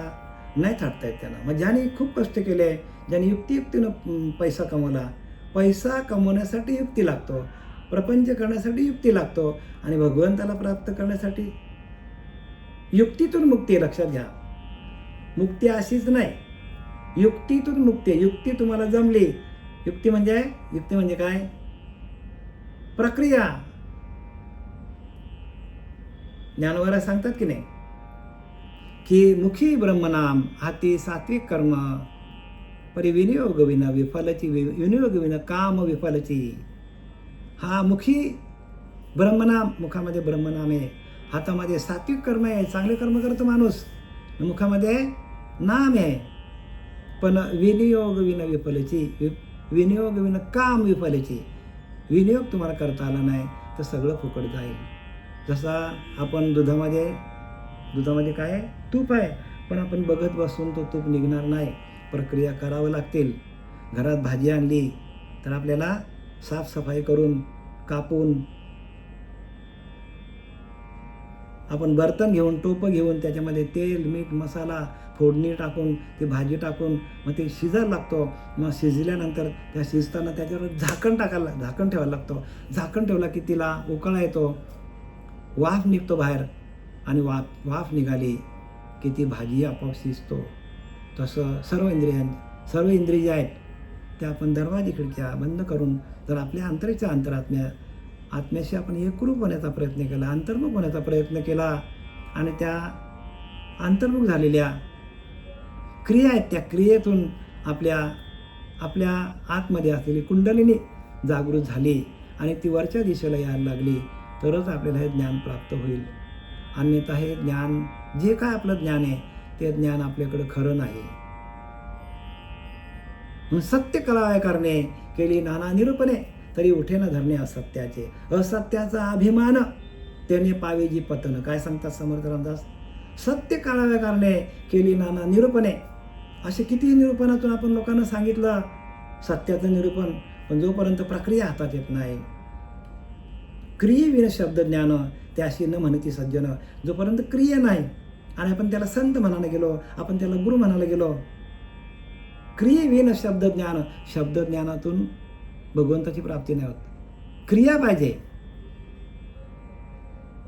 नाही थाटता येत त्यांना. मग ज्याने खूप कष्ट केले, ज्याने युक्तियुक्तीनं पैसा कमवला, पैसा कमवण्यासाठी युक्ती लागतो, प्रपंच करण्यासाठी युक्ती लागतो आणि भगवंताला प्राप्त करण्यासाठी युक्तीतून मुक्ती. लक्षात घ्या, मुक्ती अशीच नाही, युक्तीतून मुक्ती. युक्ती तुम्हाला जमली. युक्ती म्हणजे काय? प्रक्रिया. ज्ञानोबा सांगतात की नाही की मुखी ब्रह्मनाम हाती सात्विक कर्म परी विनियोग विना विफलची विनियोग विना काम विफलची. हा मुखी ब्रह्मनाम, मुखामध्ये ब्रह्मनाम आहे, हातामध्ये सात्विक कर्म आहे, चांगले कर्म करतो माणूस, मुखामध्ये नाम आहे, पण विनियोग विना विफलची, विनियोग विना काम विफलची. विनियोग तुम्हाला करता आला नाही तर सगळं फुकट जाईल. जसा आपण दुधामध्ये काय आहे? तूप आहे, पण आपण बघत बसून तो तूप निघणार नाही. प्रक्रिया करावं लागतील. घरात भाजी आणली तर आपल्याला साफसफाई करून, कापून, आपण बर्तन घेऊन, टोपं घेऊन त्याच्यामध्ये तेल, मीठ, मसाला, फोडणी टाकून, ती भाजी टाकून मग ते शिजायला लागतो. मग शिजल्यानंतर त्या शिजताना त्याच्यावर झाकण ठेवायला लागतो. झाकण ठेवला की तिला उकळा येतो, वाफ निघतो बाहेर, आणि वाफ निघाली की ती भाजी आपोआप शिजतो. तसं सर्व इंद्रिय जे आहेत त्या आपण दरवाजे खिडक्या बंद करून जर आपल्या अंतरेच्या आत्म्याशी आपण एकरूप होण्याचा प्रयत्न केला, अंतर्मुख होण्याचा प्रयत्न केला, आणि त्या अंतर्मुख झालेल्या क्रिया आहेत त्या क्रियेतून आपल्या आतमध्ये असलेली कुंडलिनी जागृत झाली आणि ती वरच्या दिशेला यायला लागली, तरच आपल्याला हे ज्ञान प्राप्त होईल. अन्यथा हे ज्ञान, जे काय आपलं ज्ञान आहे ते ज्ञान आपल्याकडं खरं नाही. सत्य कळावे करणे केली नाना निरूपणे, तरी उठे न धरणे असत्याचे. असत्याचा अभिमान त्याने पावे जी पतन. काय सांगतात समर्थ रामदास? सत्य कळावे करणे केली नाना निरूपणे. असे किती निरूपणातून आपण लोकांना सांगितलं सत्याचं निरूपण, पण जोपर्यंत प्रक्रिया हातात येत नाही, क्रियेविन शब्द ज्ञान त्याशी न म्हणती सज्जन. जोपर्यंत क्रिया नाही आणि आपण त्याला संत म्हणायला गेलो, आपण त्याला गुरु म्हणायला गेलो, क्रियेविन शब्दज्ञान, शब्दज्ञानातून भगवंताची प्राप्ती नाही होत. क्रिया पाहिजे.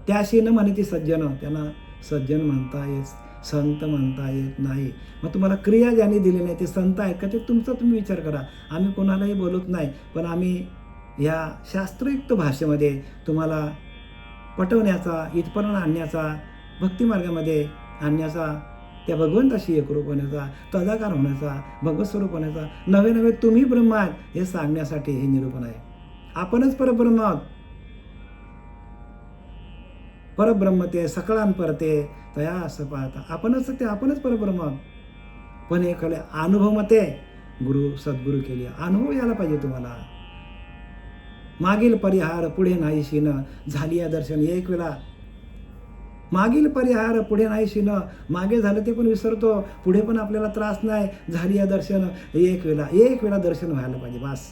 त्याशी न म्हणती सज्जन, त्यांना सज्जन म्हणता येत, संत म्हणता येत नाही. मग तुम्हाला क्रिया ज्यांनी दिली नाही ते संत आहेत का? ते तुमचा तुम्ही विचार करा. आम्ही कोणालाही बोलत नाही, पण आम्ही ह्या शास्त्रयुक्त भाषेमध्ये तुम्हाला पटवण्याचा, इथपर्यंत आणण्याचा, भक्तिमार्गामध्ये आणण्याचा, त्या भगवंताशी एकरूप होण्याचा, तदाकार होण्याचा, भगवत स्वरूप होण्याचा, नवे तुम्ही ब्रह्म आहात हे सांगण्यासाठी हे निरूपण आहे. आपणच परब्रह्म आहोत. परब्रह्म ते सकळान परते तया असं पाहता. आपणच परब्रह्म आहोत. पण हे कळे अनुभव मते सद्गुरू केली. अनुभव यायला पाहिजे तुम्हाला. मागील परिहार पुढे नाहीशी न, झाली या दर्शन. एक वेळा मागील परिहार पुढे नाहीशी न, मागे झालं ते पण विसरतो, पुढे पण आपल्याला त्रास नाही, झाली या दर्शन. एक वेळा दर्शन व्हायला पाहिजे. बस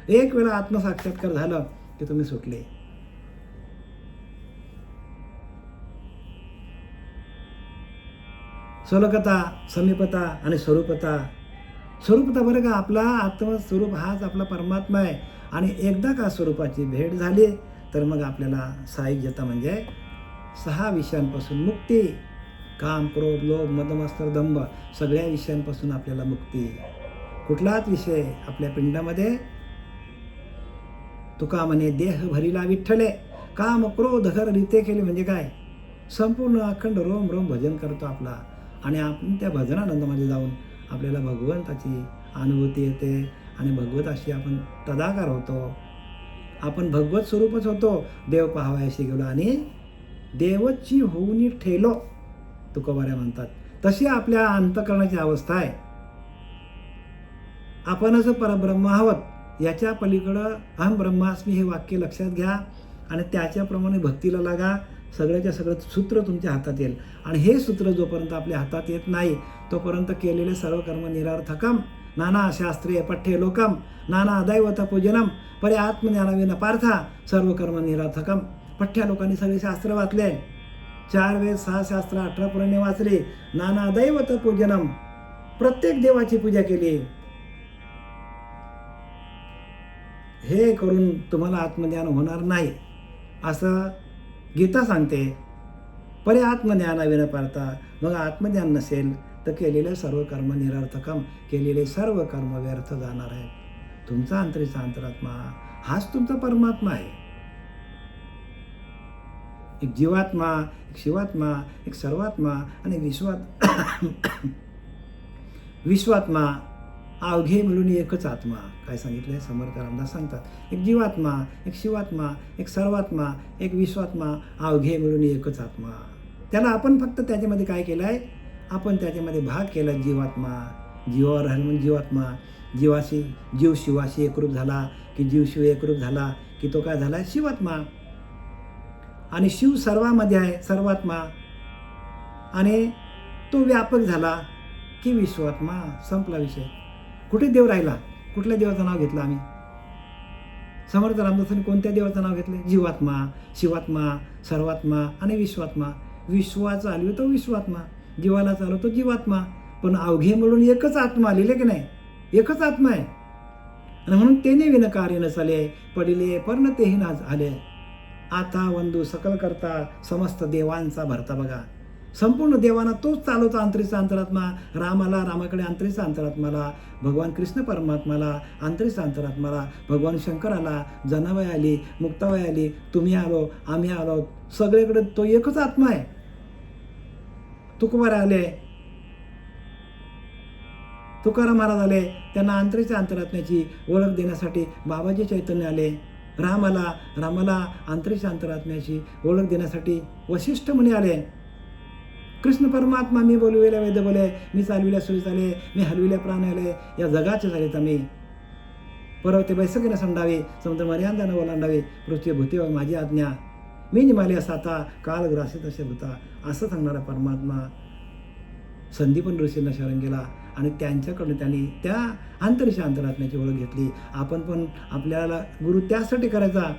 एक वेळा आत्मसाक्षात्कार झालं की तुम्ही सुटले. स्वलोकता, समीपता आणि स्वरूपता. बरं का, आपला आत्मस्वरूप हाच आपला परमात्मा आहे. आणि एकदा का स्वरूपाची भेट झाली तर मग आपल्याला सायुज्यता म्हणजे 6 विषयांपासून मुक्ती. काम, क्रोध, लोभ, मद, मत्सर, दंभ, सगळ्या विषयांपासून आपल्याला मुक्ती. कुठलाच विषय आपल्या पिंडामध्ये, तुका म्हणे देह भरिला विठ्ठले, काम, क्रोध, घर रीते केले. म्हणजे काय? संपूर्ण अखंड रोम रोम भजन करतो आपला, आणि आपण त्या भजनानंदामध्ये जाऊन आपल्याला भगवंताची अनुभूती येते आणि भगवताशी आपण तदाकार होतो. आपण भगवत स्वरूपच होतो. देव पाहावयाशी गेलो आणि देवची होऊनी ठेलो, तुकोबाऱ्या म्हणतात. तशी आपल्या अंतःकरणाची अवस्था आहे. आपणच परब्रह्म आहोत. याच्या पलीकडं अहम ब्रह्मास्मी हे वाक्य लक्षात घ्या आणि त्याच्याप्रमाणे भक्तीला लागा. सगळ्याच्या सगळं सूत्र तुमच्या हातात येईल. आणि हे सूत्र जोपर्यंत आपल्या हातात येत नाही तोपर्यंत केलेले सर्व कर्म निरर्थकम. नाना शास्त्रे पठ्ये लोकम, नाना दैवत पूजनम, परे आत्मज्ञानाविन पार्था, सर्व कर्म निरर्थकम. पठ्या लोकांनी सगळे शास्त्र वाचले, 4 वेद, 6 शास्त्र, 18 पुराणे वाचले, नाना दैवत पूजनम, प्रत्येक देवाची पूजा केली. हे करून तुम्हाला आत्मज्ञान होणार नाही असं गीता सांगते. परे आत्मज्ञानाविन पार्था. मग आत्मज्ञान नसेल तर केलेले सर्व कर्म निरर्थकम, केलेले सर्व कर्म व्यर्थ जाणार आहेत. तुमचा अंतरीचा अंतरात्मा हाच तुमचा परमात्मा आहे. एक जीवात्मा, एक शिवात्मा, एक सर्वात्मा आणि विश्वात्मा अवघे मिळून एकच आत्मा. काय सांगितलंय समर्थ रामदास सांगतात, एक जीवात्मा, एक शिवात्मा, एक सर्वात्मा, एक विश्वात्मा, अवघे मिळून एकच आत्मा. त्याला आपण फक्त त्याच्यामध्ये काय केलं आहे, आपण त्याच्यामध्ये भाग केला. जीवात्मा, जीवावर राहिला म्हणजे जीवात्मा. जीव शिवाशी एकरूप झाला की जीव शिव एकरूप झाला की तो काय झाला, शिवात्मा. आणि शिव सर्वामध्ये आहे, सर्वात्मा. आणि तो व्यापक झाला की विश्वात्मा. संपला विषय. कुठे देव राहिला? कुठल्या देवाचं नाव घेतलं आम्ही? समर्थ रामदासांनी कोणत्या देवाचं नाव घेतलं? जीवात्मा, शिवात्मा, सर्वात्मा आणि विश्वात्मा. विश्वा चालवितो विश्वात्मा, जीवाला चालवतो जीवात्मा. पण अवघे मिळून एकच आत्मा, लिहिले की नाही, एकच आत्मा आहे. आणि म्हणून तेने विनकार्य नसले, पडिले पर्ण तेही ना आले. आता वंदू सकल करता समस्त देवांचा भरता. बघा, संपूर्ण देवांना तोच चालवतो, अंतरीचा अंतरात्मा. रामाला रामाकडे अंतरीचा अंतरात्माला, भगवान कृष्ण परमात्माला अंतरीचा अंतरात्माला, भगवान शंकराला जनाबाई आली, मुक्ताबाई आली, तुम्ही आलो, आम्ही आलो, सगळीकडे तो एकच आत्मा आहे. तुकोबारा आले, तुकाराम महाराज आले, त्यांना अंतरीच्या अंतरात्म्याची ओळख देण्यासाठी बाबाजी चैतन्य आले. रामाला अंतरीच्या अंतरात्म्याची ओळख देण्यासाठी वशिष्ठ मुनी आले. कृष्ण परमात्मा, मी बोलविल्या वेद बोले, मी चालविल्या सुरी चाले, मी हलविल्या प्राण आले, या जगाचे चालित मी. पर्वते बैसकीने संडावे, समुद्र मर्यादाने ओलांडावे, पृथ्वी भूती माझी आज्ञा, मी निमाले साता, काळ ग्रासी तसे भूता. असं सांगणारा परमात्मा संदीपन ऋषींना शरण गेला आणि त्यांच्याकडून त्यांनी त्या अंतरीच्या अंतरात्म्याची ओळख घेतली. आपण पण आपल्याला गुरु त्यासाठी करायचा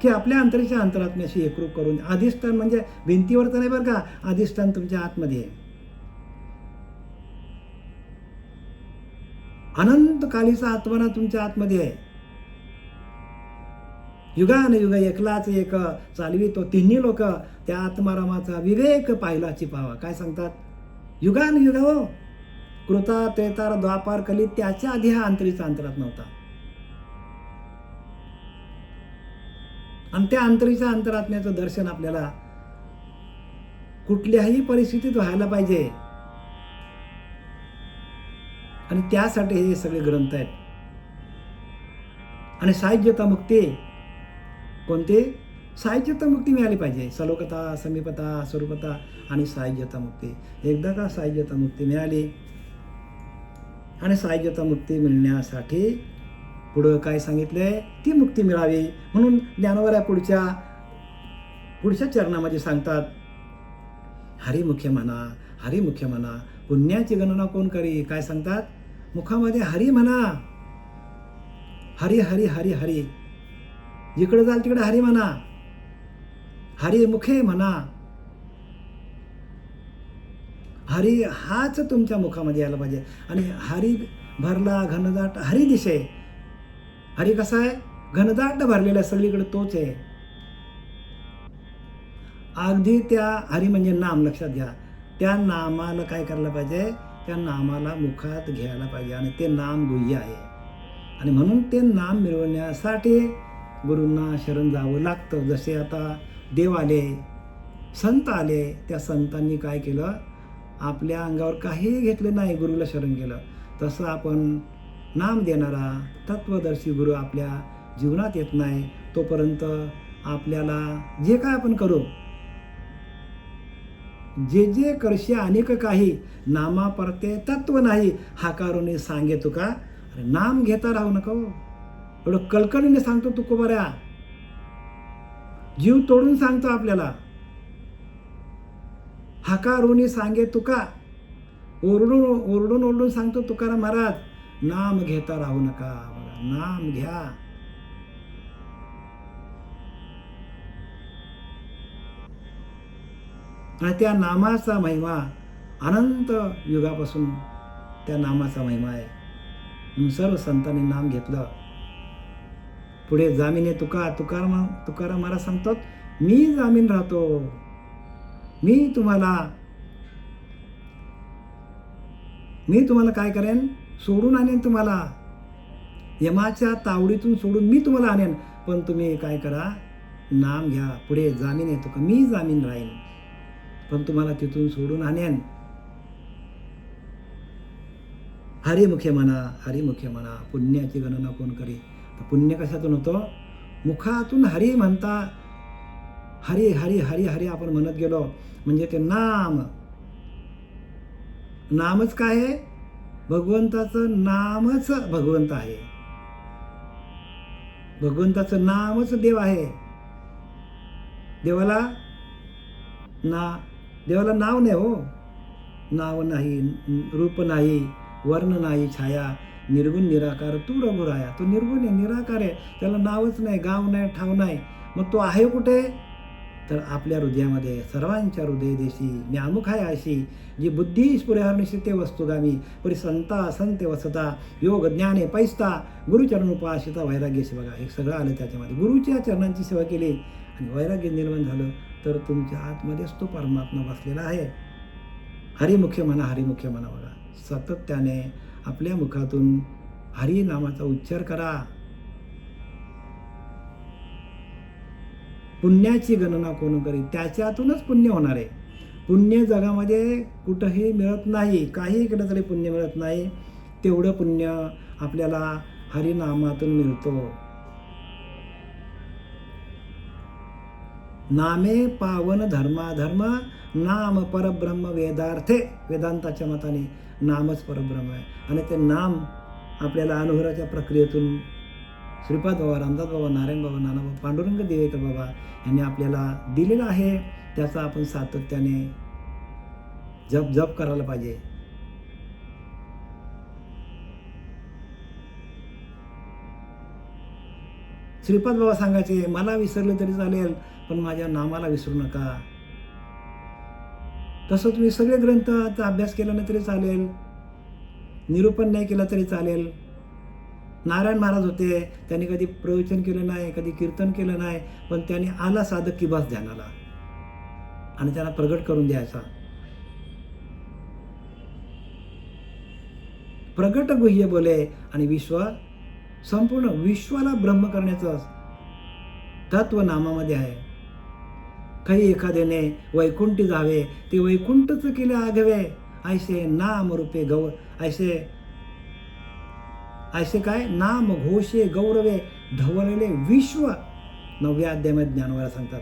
की आपल्या अंतरीच्या अंतरात्म्याशी एकरूप करून, अधिष्ठान म्हणजे भिंतीवर तर नाही बरं का, अधिष्ठान तुमच्या आतमध्ये आहे. अनंत कालीचा आत्मा तुमच्या आतमध्ये आहे. युगान युग एकलाच एक चालवितो तिन्ही लोक, त्या आत्मारामाचा विवेक पाहिलाची पावा. काय सांगतात, युगान युग हो, कृता त्रेतार द्वापार कली, त्याच्या आधी हा अंतरीचा अंतरात्मा नव्हता. आणि त्या अंतरीच्या अंतरात्म्याचं दर्शन आपल्याला कुठल्याही परिस्थितीत व्हायला पाहिजे. आणि त्यासाठी हे सगळे ग्रंथ आहेत. आणि साहित्यता मुक्ती, कोणते, साहित्यता मुक्ती मिळाली पाहिजे. सलोकता, समीपता, स्वरूपता आणि साहित्यता मुक्ती. एकदा का साहित्यता मुक्ती मिळाली, आणि साहित्यता मुक्ती मिळण्यासाठी पुढं काय सांगितलंय, ती मुक्ती मिळावी म्हणून ज्ञानोबा पुढच्या चरणामध्ये सांगतात, हरिमुख्य म्हणा, हरिमुख्य म्हणा, पुण्याची गणना कोण करी. काय सांगतात, मुखामध्ये हरी म्हणा, हरी हरी हरी हरी, जिकडे जाल तिकडे हरी म्हणा, हरी मुखे म्हणा. हरी हाच तुमच्या मुखामध्ये यायला पाहिजे. आणि हरी भरला घनदाट हरी दिशे. हरी कसा आहे, घनदाट भरलेला सगळीकडे तोच आहे. अगदी त्या हरी म्हणजे नाम, लक्षात घ्या. त्या नामाला काय करायला पाहिजे, त्या नामाला मुखात घ्यायला पाहिजे. आणि ते नाम गुह्य आहे. आणि म्हणून ते नाम मिळवण्यासाठी गुरूंना शरण जावं लागतं. जसे आता देव आले, संत आले, त्या संतांनी काय केलं, आपल्या अंगावर काही घेतलं नाही, गुरुला शरण गेलं. तसं आपण नाम देणारा तत्वदर्शी गुरु आपल्या जीवनात येत नाही तोपर्यंत आपल्याला जे काय आपण करू, जे जे करशी अनेक काही, नामा परते तत्व नाही, हाकारोने सांगे तुका. अरे नाम घेता राहू नका हो. एवढं कळकळीने सांगतो तुकोबाऱ्या, जीव तोडून सांगतो आपल्याला. हाकारोने सांगे तुका, ओरडून ओरडून ओरडून सांगतो तुकाराम महाराज, नाम घेता राहू नका. नाम घ्या. आणि त्या नामाचा महिमा अनंत युगापासून त्या नामाचा महिमा आहे. म्हणून सर्व संतांनी नाम घेतलं. पुढे जामीने तुकाराम महाराज सांगतात, मी जामीन राहतो, मी तुम्हाला काय करेन, सोडून आणेन. तुम्हाला यमाच्या तावडीतून सोडून मी तुम्हाला आणेन. पण तुम्ही काय करा, नाम घ्या. पुढे जामीन येतो का, मी जामीन राहीन, पण तुम्हाला तिथून सोडून आणेन. हरिमुखे म्हणा, हरिमुखे म्हणा, पुण्याची गणना कोण करी. तर पुण्य कशातून होतं, मुखातून हरी म्हणता. हरी हरी हरी हरी आपण म्हणत गेलो म्हणजे ते नामच काय आहे, भगवंताचं नामच भगवंत आहे. भगवंताचं नामच देव आहे. देवाला नाव नाही हो. नाव नाही, रूप नाही, वर्ण नाही, छाया, निर्गुण निराकार तू रघुराया. तो निर्गुण आहे, निराकार आहे, त्याला नावच नाही, गाव नाही, ठाव नाही. मग तो आहे कुठे, तर आपल्या हृदयामध्ये सर्वांच्या हृदयदेशी मी अमुख आहे अशी जी बुद्धी स्फुरेहर्निशिते वस्तुगामी परी संता संते वसता योग ज्ञाने पैस्ता गुरुचरण उपासिता वैराग्याशी. बघा हे सगळं आलं त्याच्यामध्ये. गुरुच्या चरणांची सेवा केली आणि वैराग्य निर्माण झालं तर तुमच्या आतमध्येच तो परमात्मा बसलेला आहे. हरिमुख्य म्हणा, हरिमुख्य म्हणा. बघा सातत्याने आपल्या मुखातून हरी नामाचा उच्चार करा. पुण्याची गणना कोण करी, त्याच्यातूनच पुण्य होणार आहे. पुण्य जगामध्ये कुठंही मिळत नाही, काही केलं तरी पुण्य मिळत नाही. तेवढं पुण्य आपल्याला हरिनामातून मिळतो. नामे पावन धर्माधर्म नाम परब्रह्म वेदार्थे. वेदांताच्या मताने नामच परब्रह्म आहे आणि ते नाम आपल्याला अनुभवाच्या प्रक्रियेतून श्रीपाद बाबा, रामदास बाबा, नारायण बाबा, नानाबाबा, पांडुरंग देवेकर बाबा यांनी आपल्याला दिलेलं आहे. त्याचा आपण सातत्याने जप करायला पाहिजे. श्रीपाद बाबा सांगायचे, मला विसरले तरी चालेल पण माझ्या नामाला विसरू नका. तसं तुम्ही सगळे ग्रंथाचा अभ्यास केला नाही तरी चालेल, निरूपण नाही केलं तरी चालेल. नारायण महाराज होते, त्यांनी कधी प्रवचन केलं नाही, कधी कीर्तन केलं नाही, पण त्यांनी आला साधक की बस ध्यानाला आणि त्यांना प्रगट करून द्यायचा. प्रगट गुह्य बोले आणि विश्व, संपूर्ण विश्वाला ब्रह्म करण्याचं तत्व नामामध्ये आहे. काही एखाद्याने वैकुंठी जावे ते वैकुंठच केले आघवे, ऐसे नाम रूपे गौ ऐसे काय नाम घोषे गौरवे ढवळलेले विश्व. 9व्या अध्यायामध्ये ज्ञानवाला सांगतात,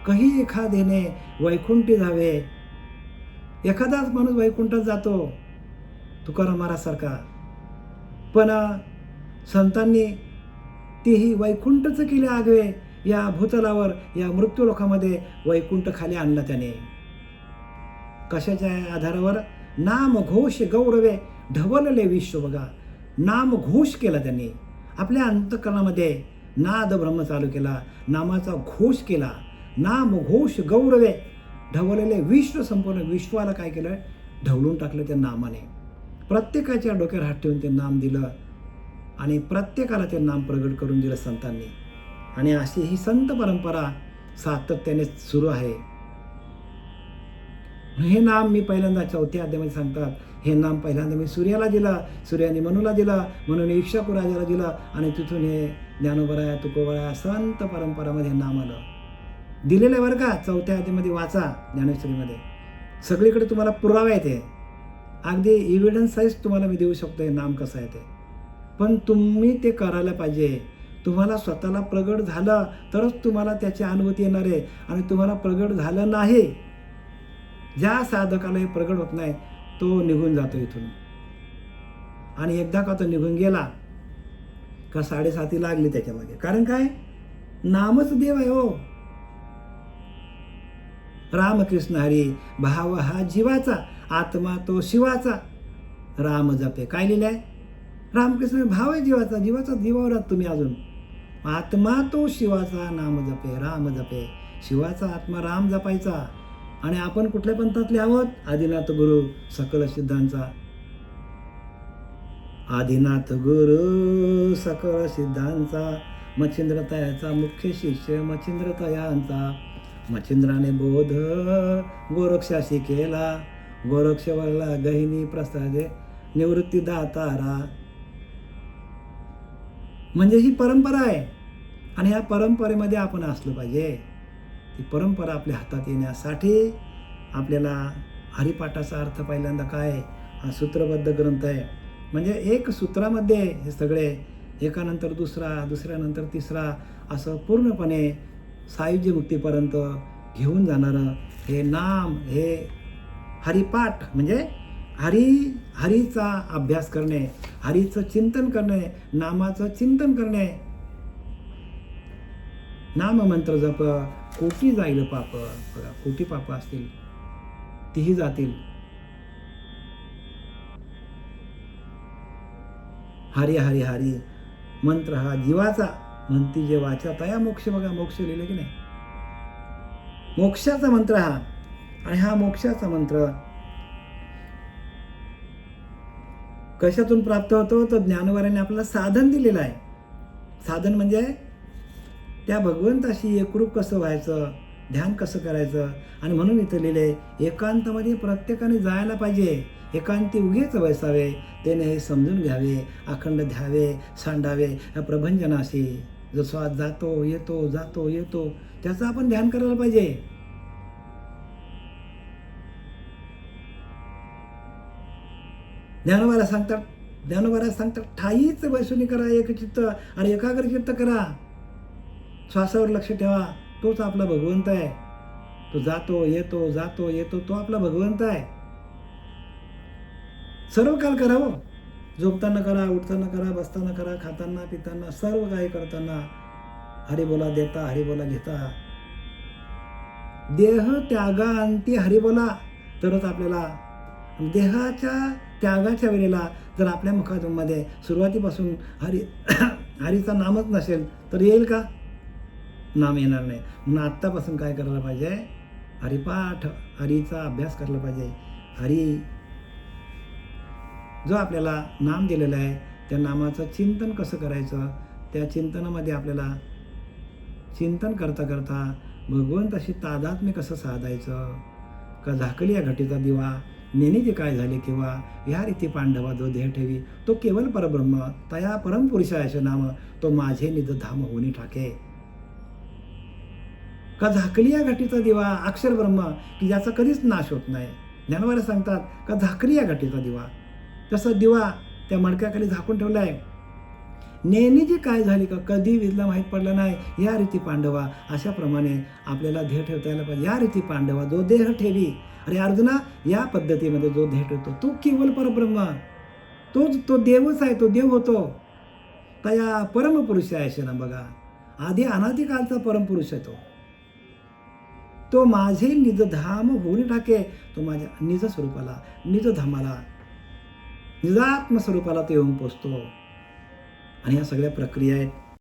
काही एखाद्याने वैकुंठी जावे. एखादाच माणूस वैकुंठात जातो तुकाराम महाराजसारखा, पण संतांनी तेही वैकुंठच केले आगवे. या भूतलावर या मृत्यूलोकामध्ये वैकुंठ खाली आणला त्याने. कशाच्या आधारावर? नाम घोष गौरवे ढवळलेले विश्व. बघा नाम घोष केला त्यांनी. आपल्या अंतःकरणामध्ये नाद ब्रह्म चालू केला, नामाचा घोष केला. नाम घोष गौरवे ढवळलेले विश्व, संपूर्ण विश्वाला काय केलं? ढवळून टाकलं त्या नामाने. प्रत्येकाच्या डोक्यावर हात ठेवून ते नाम दिलं आणि प्रत्येकाला ते नाम प्रगट करून दिलं संतांनी. आणि अशी ही संत परंपरा सातत्याने सुरू आहे. हे नाम मी पहिल्यांदा 4थ्या अध्यायामध्ये सांगतात, हे नाम पहिल्यांदा मी सूर्याला दिला, सूर्याने मनुला दिला, म्हणून इक्ष्वाकू राजाला दिला आणि तिथून हे ज्ञानोबराया तुकोबराया संत परंपरामध्ये नाम आलं. दिलेलं बरं का, 4थ्या अध्यायामध्ये वाचा ज्ञानेश्वरीमध्ये. सगळीकडे तुम्हाला पुरावा येते, अगदी इव्हिडन्स साईज तुम्हाला मी देऊ शकतो हे नाम कसं आहे ते. पण तुम्ही ते करायला पाहिजे. तुम्हाला स्वतःला प्रगट झालं तरच तुम्हाला त्याची अनुभूती येणार आहे. आणि तुम्हाला प्रगट झालं नाही, ज्या साधकाला हे प्रगट होत नाही तो निघून जातो इथून. आणि एकदा का तो निघून गेला का 7.5 लागली त्याच्यामध्ये. कारण काय? नामच देव आहे हो. रामकृष्ण हरी भाव हा जीवाचा, आत्मा तो शिवाचा. राम जपे काय लिहिलं आहे? रामकृष्ण भाव आहे जीवाचा, जीवाचा जीवावर आहात तुम्ही अजून. आत्मा तो शिवाचा, नाम जपे राम जपे. शिवाचा आत्मा राम जपायचा. आणि आपण कुठल्या पंथातले आहोत? आदिनाथ गुरु सकल सिद्धांचा. आदिनाथ गुरु सकल सिद्धांचा, मच्छिंद्र तयाचा मुख्य शिष्य मच्छिंद्र तयांचा. मच्छिंद्राने बोध गोरक्षाशी केला, गोरक्षवरला गहिनी प्रसादे निवृत्ती दातारा. म्हणजे ही परंपरा आहे आणि या परंपरेमध्ये आपण असलं पाहिजे. ती परंपरा आपल्या हातात येण्यासाठी आपल्याला हरिपाठाचा अर्थ पहिल्यांदा काय? हा सूत्रबद्ध ग्रंथ आहे. म्हणजे एक सूत्रामध्ये हे सगळे एकानंतर दुसरा, दुसऱ्यानंतर तिसरा असं पूर्णपणे सायुज्य मुक्तीपर्यंत घेऊन जाणारं हे नाम, हे हरिपाठ म्हणजे हरीचा अभ्यास करणे, हरीचं चिंतन करणे, नामाचं चिंतन करणे. नाम मंत्र जप कोटी जाईल पाप. बघा कोटी पाप असतील तीही जातील. हरी हरी हरी मंत्र हा जीवाचा, म्हणती जे वाचा तया मोक्ष. बघा मोक्ष लिहिलं की नाही? मोक्षाचा मंत्र हा. आणि हा मोक्षाचा मंत्र कशातून प्राप्त होतो? तर ज्ञानोबाराने आपल्याला साधन दिलेलं आहे. साधन म्हणजे त्या भगवंताशी एकरूप कसं व्हायचं, ध्यान कसं करायचं. आणि म्हणून इथं लिहिले, एकांतामध्ये प्रत्येकाने जायला पाहिजे. एकांती उगीच बसावे, त्याने हे समजून घ्यावे, अखंड ध्यावे, सांडावे या प्रभंजनाशी. जसं आज जातो येतो जातो येतो, त्याचं आपण ध्यान करायला पाहिजे. ज्ञानोबाला सांगतात ठाईच वैसुनी करा एकचित्त आणि एकाग्र चित्त करा. श्वासावर लक्ष ठेवा, तोच आपला भगवंत आहे. तो जातो येतो तो आपला भगवंत आहे. सर्व काल करावं. झोपताना करा, उठताना करा, बसताना करा, खाताना पिताना, सर्व काही करताना हरिबोला देता, हरिबोला घेता. देह त्यागा अंती हरिबोला, तरच आपल्याला देहाच्या त्यागाच्या वेळेला जर आपल्या मुखामध्ये सुरुवातीपासून हरीचा नामच नसेल तर येईल का? नाम येणार नाही. म्हणून आत्तापासून काय करायला पाहिजे? हरिपाठ, हरीचा अभ्यास करायला पाहिजे. हरी जो आपल्याला नाम दिलेलं आहे त्या नामाचं चिंतन कसं करायचं, त्या चिंतनामध्ये आपल्याला चिंतन करता करता भगवंताशी तादात्म्य कसं साधायचं. का झाकली या घटीचा दिवा, नेणीचे काय झाले किंवा या रीती पांडवा जो देह ठेवी, तो केवळ परब्रह्म तया परमपुरुषायचे नाम, तो माझे निज धाम होणी टाके. का झाकली या घटीचा दिवा, अक्षर ब्रह्म की ज्याचा कधीच नाश होत नाही. ज्ञानोबा सांगतात का झाकली या घटीचा दिवा, तसं दिवा त्या मडक्याखाली झाकून ठेवला आहे. नेहमी जी काय झाली का कधी विजला माहीत पडलं नाही. या रीती पांडवा, अशाप्रमाणे आपल्याला देह ठेवता यायला पाहिजे. या रीती पांडवा जो देह ठेवी. अरे अर्जुना, या पद्धतीमध्ये जो देह ठेवतो तो केवळ परब्रह्म, तो देवच आहे. तो देव होतो. तया परमपुरुष आहे ना. बघा, आधी अनादिकालचा परमपुरुष आहे तो माझे निज धाम होऊन टाके. तो माझ्या निज स्वरूपाला, निज धामाला, निजात्म स्वरूपाला तो येऊन पोचतो. आणि ह्या सगळ्या प्रक्रिया आहेत.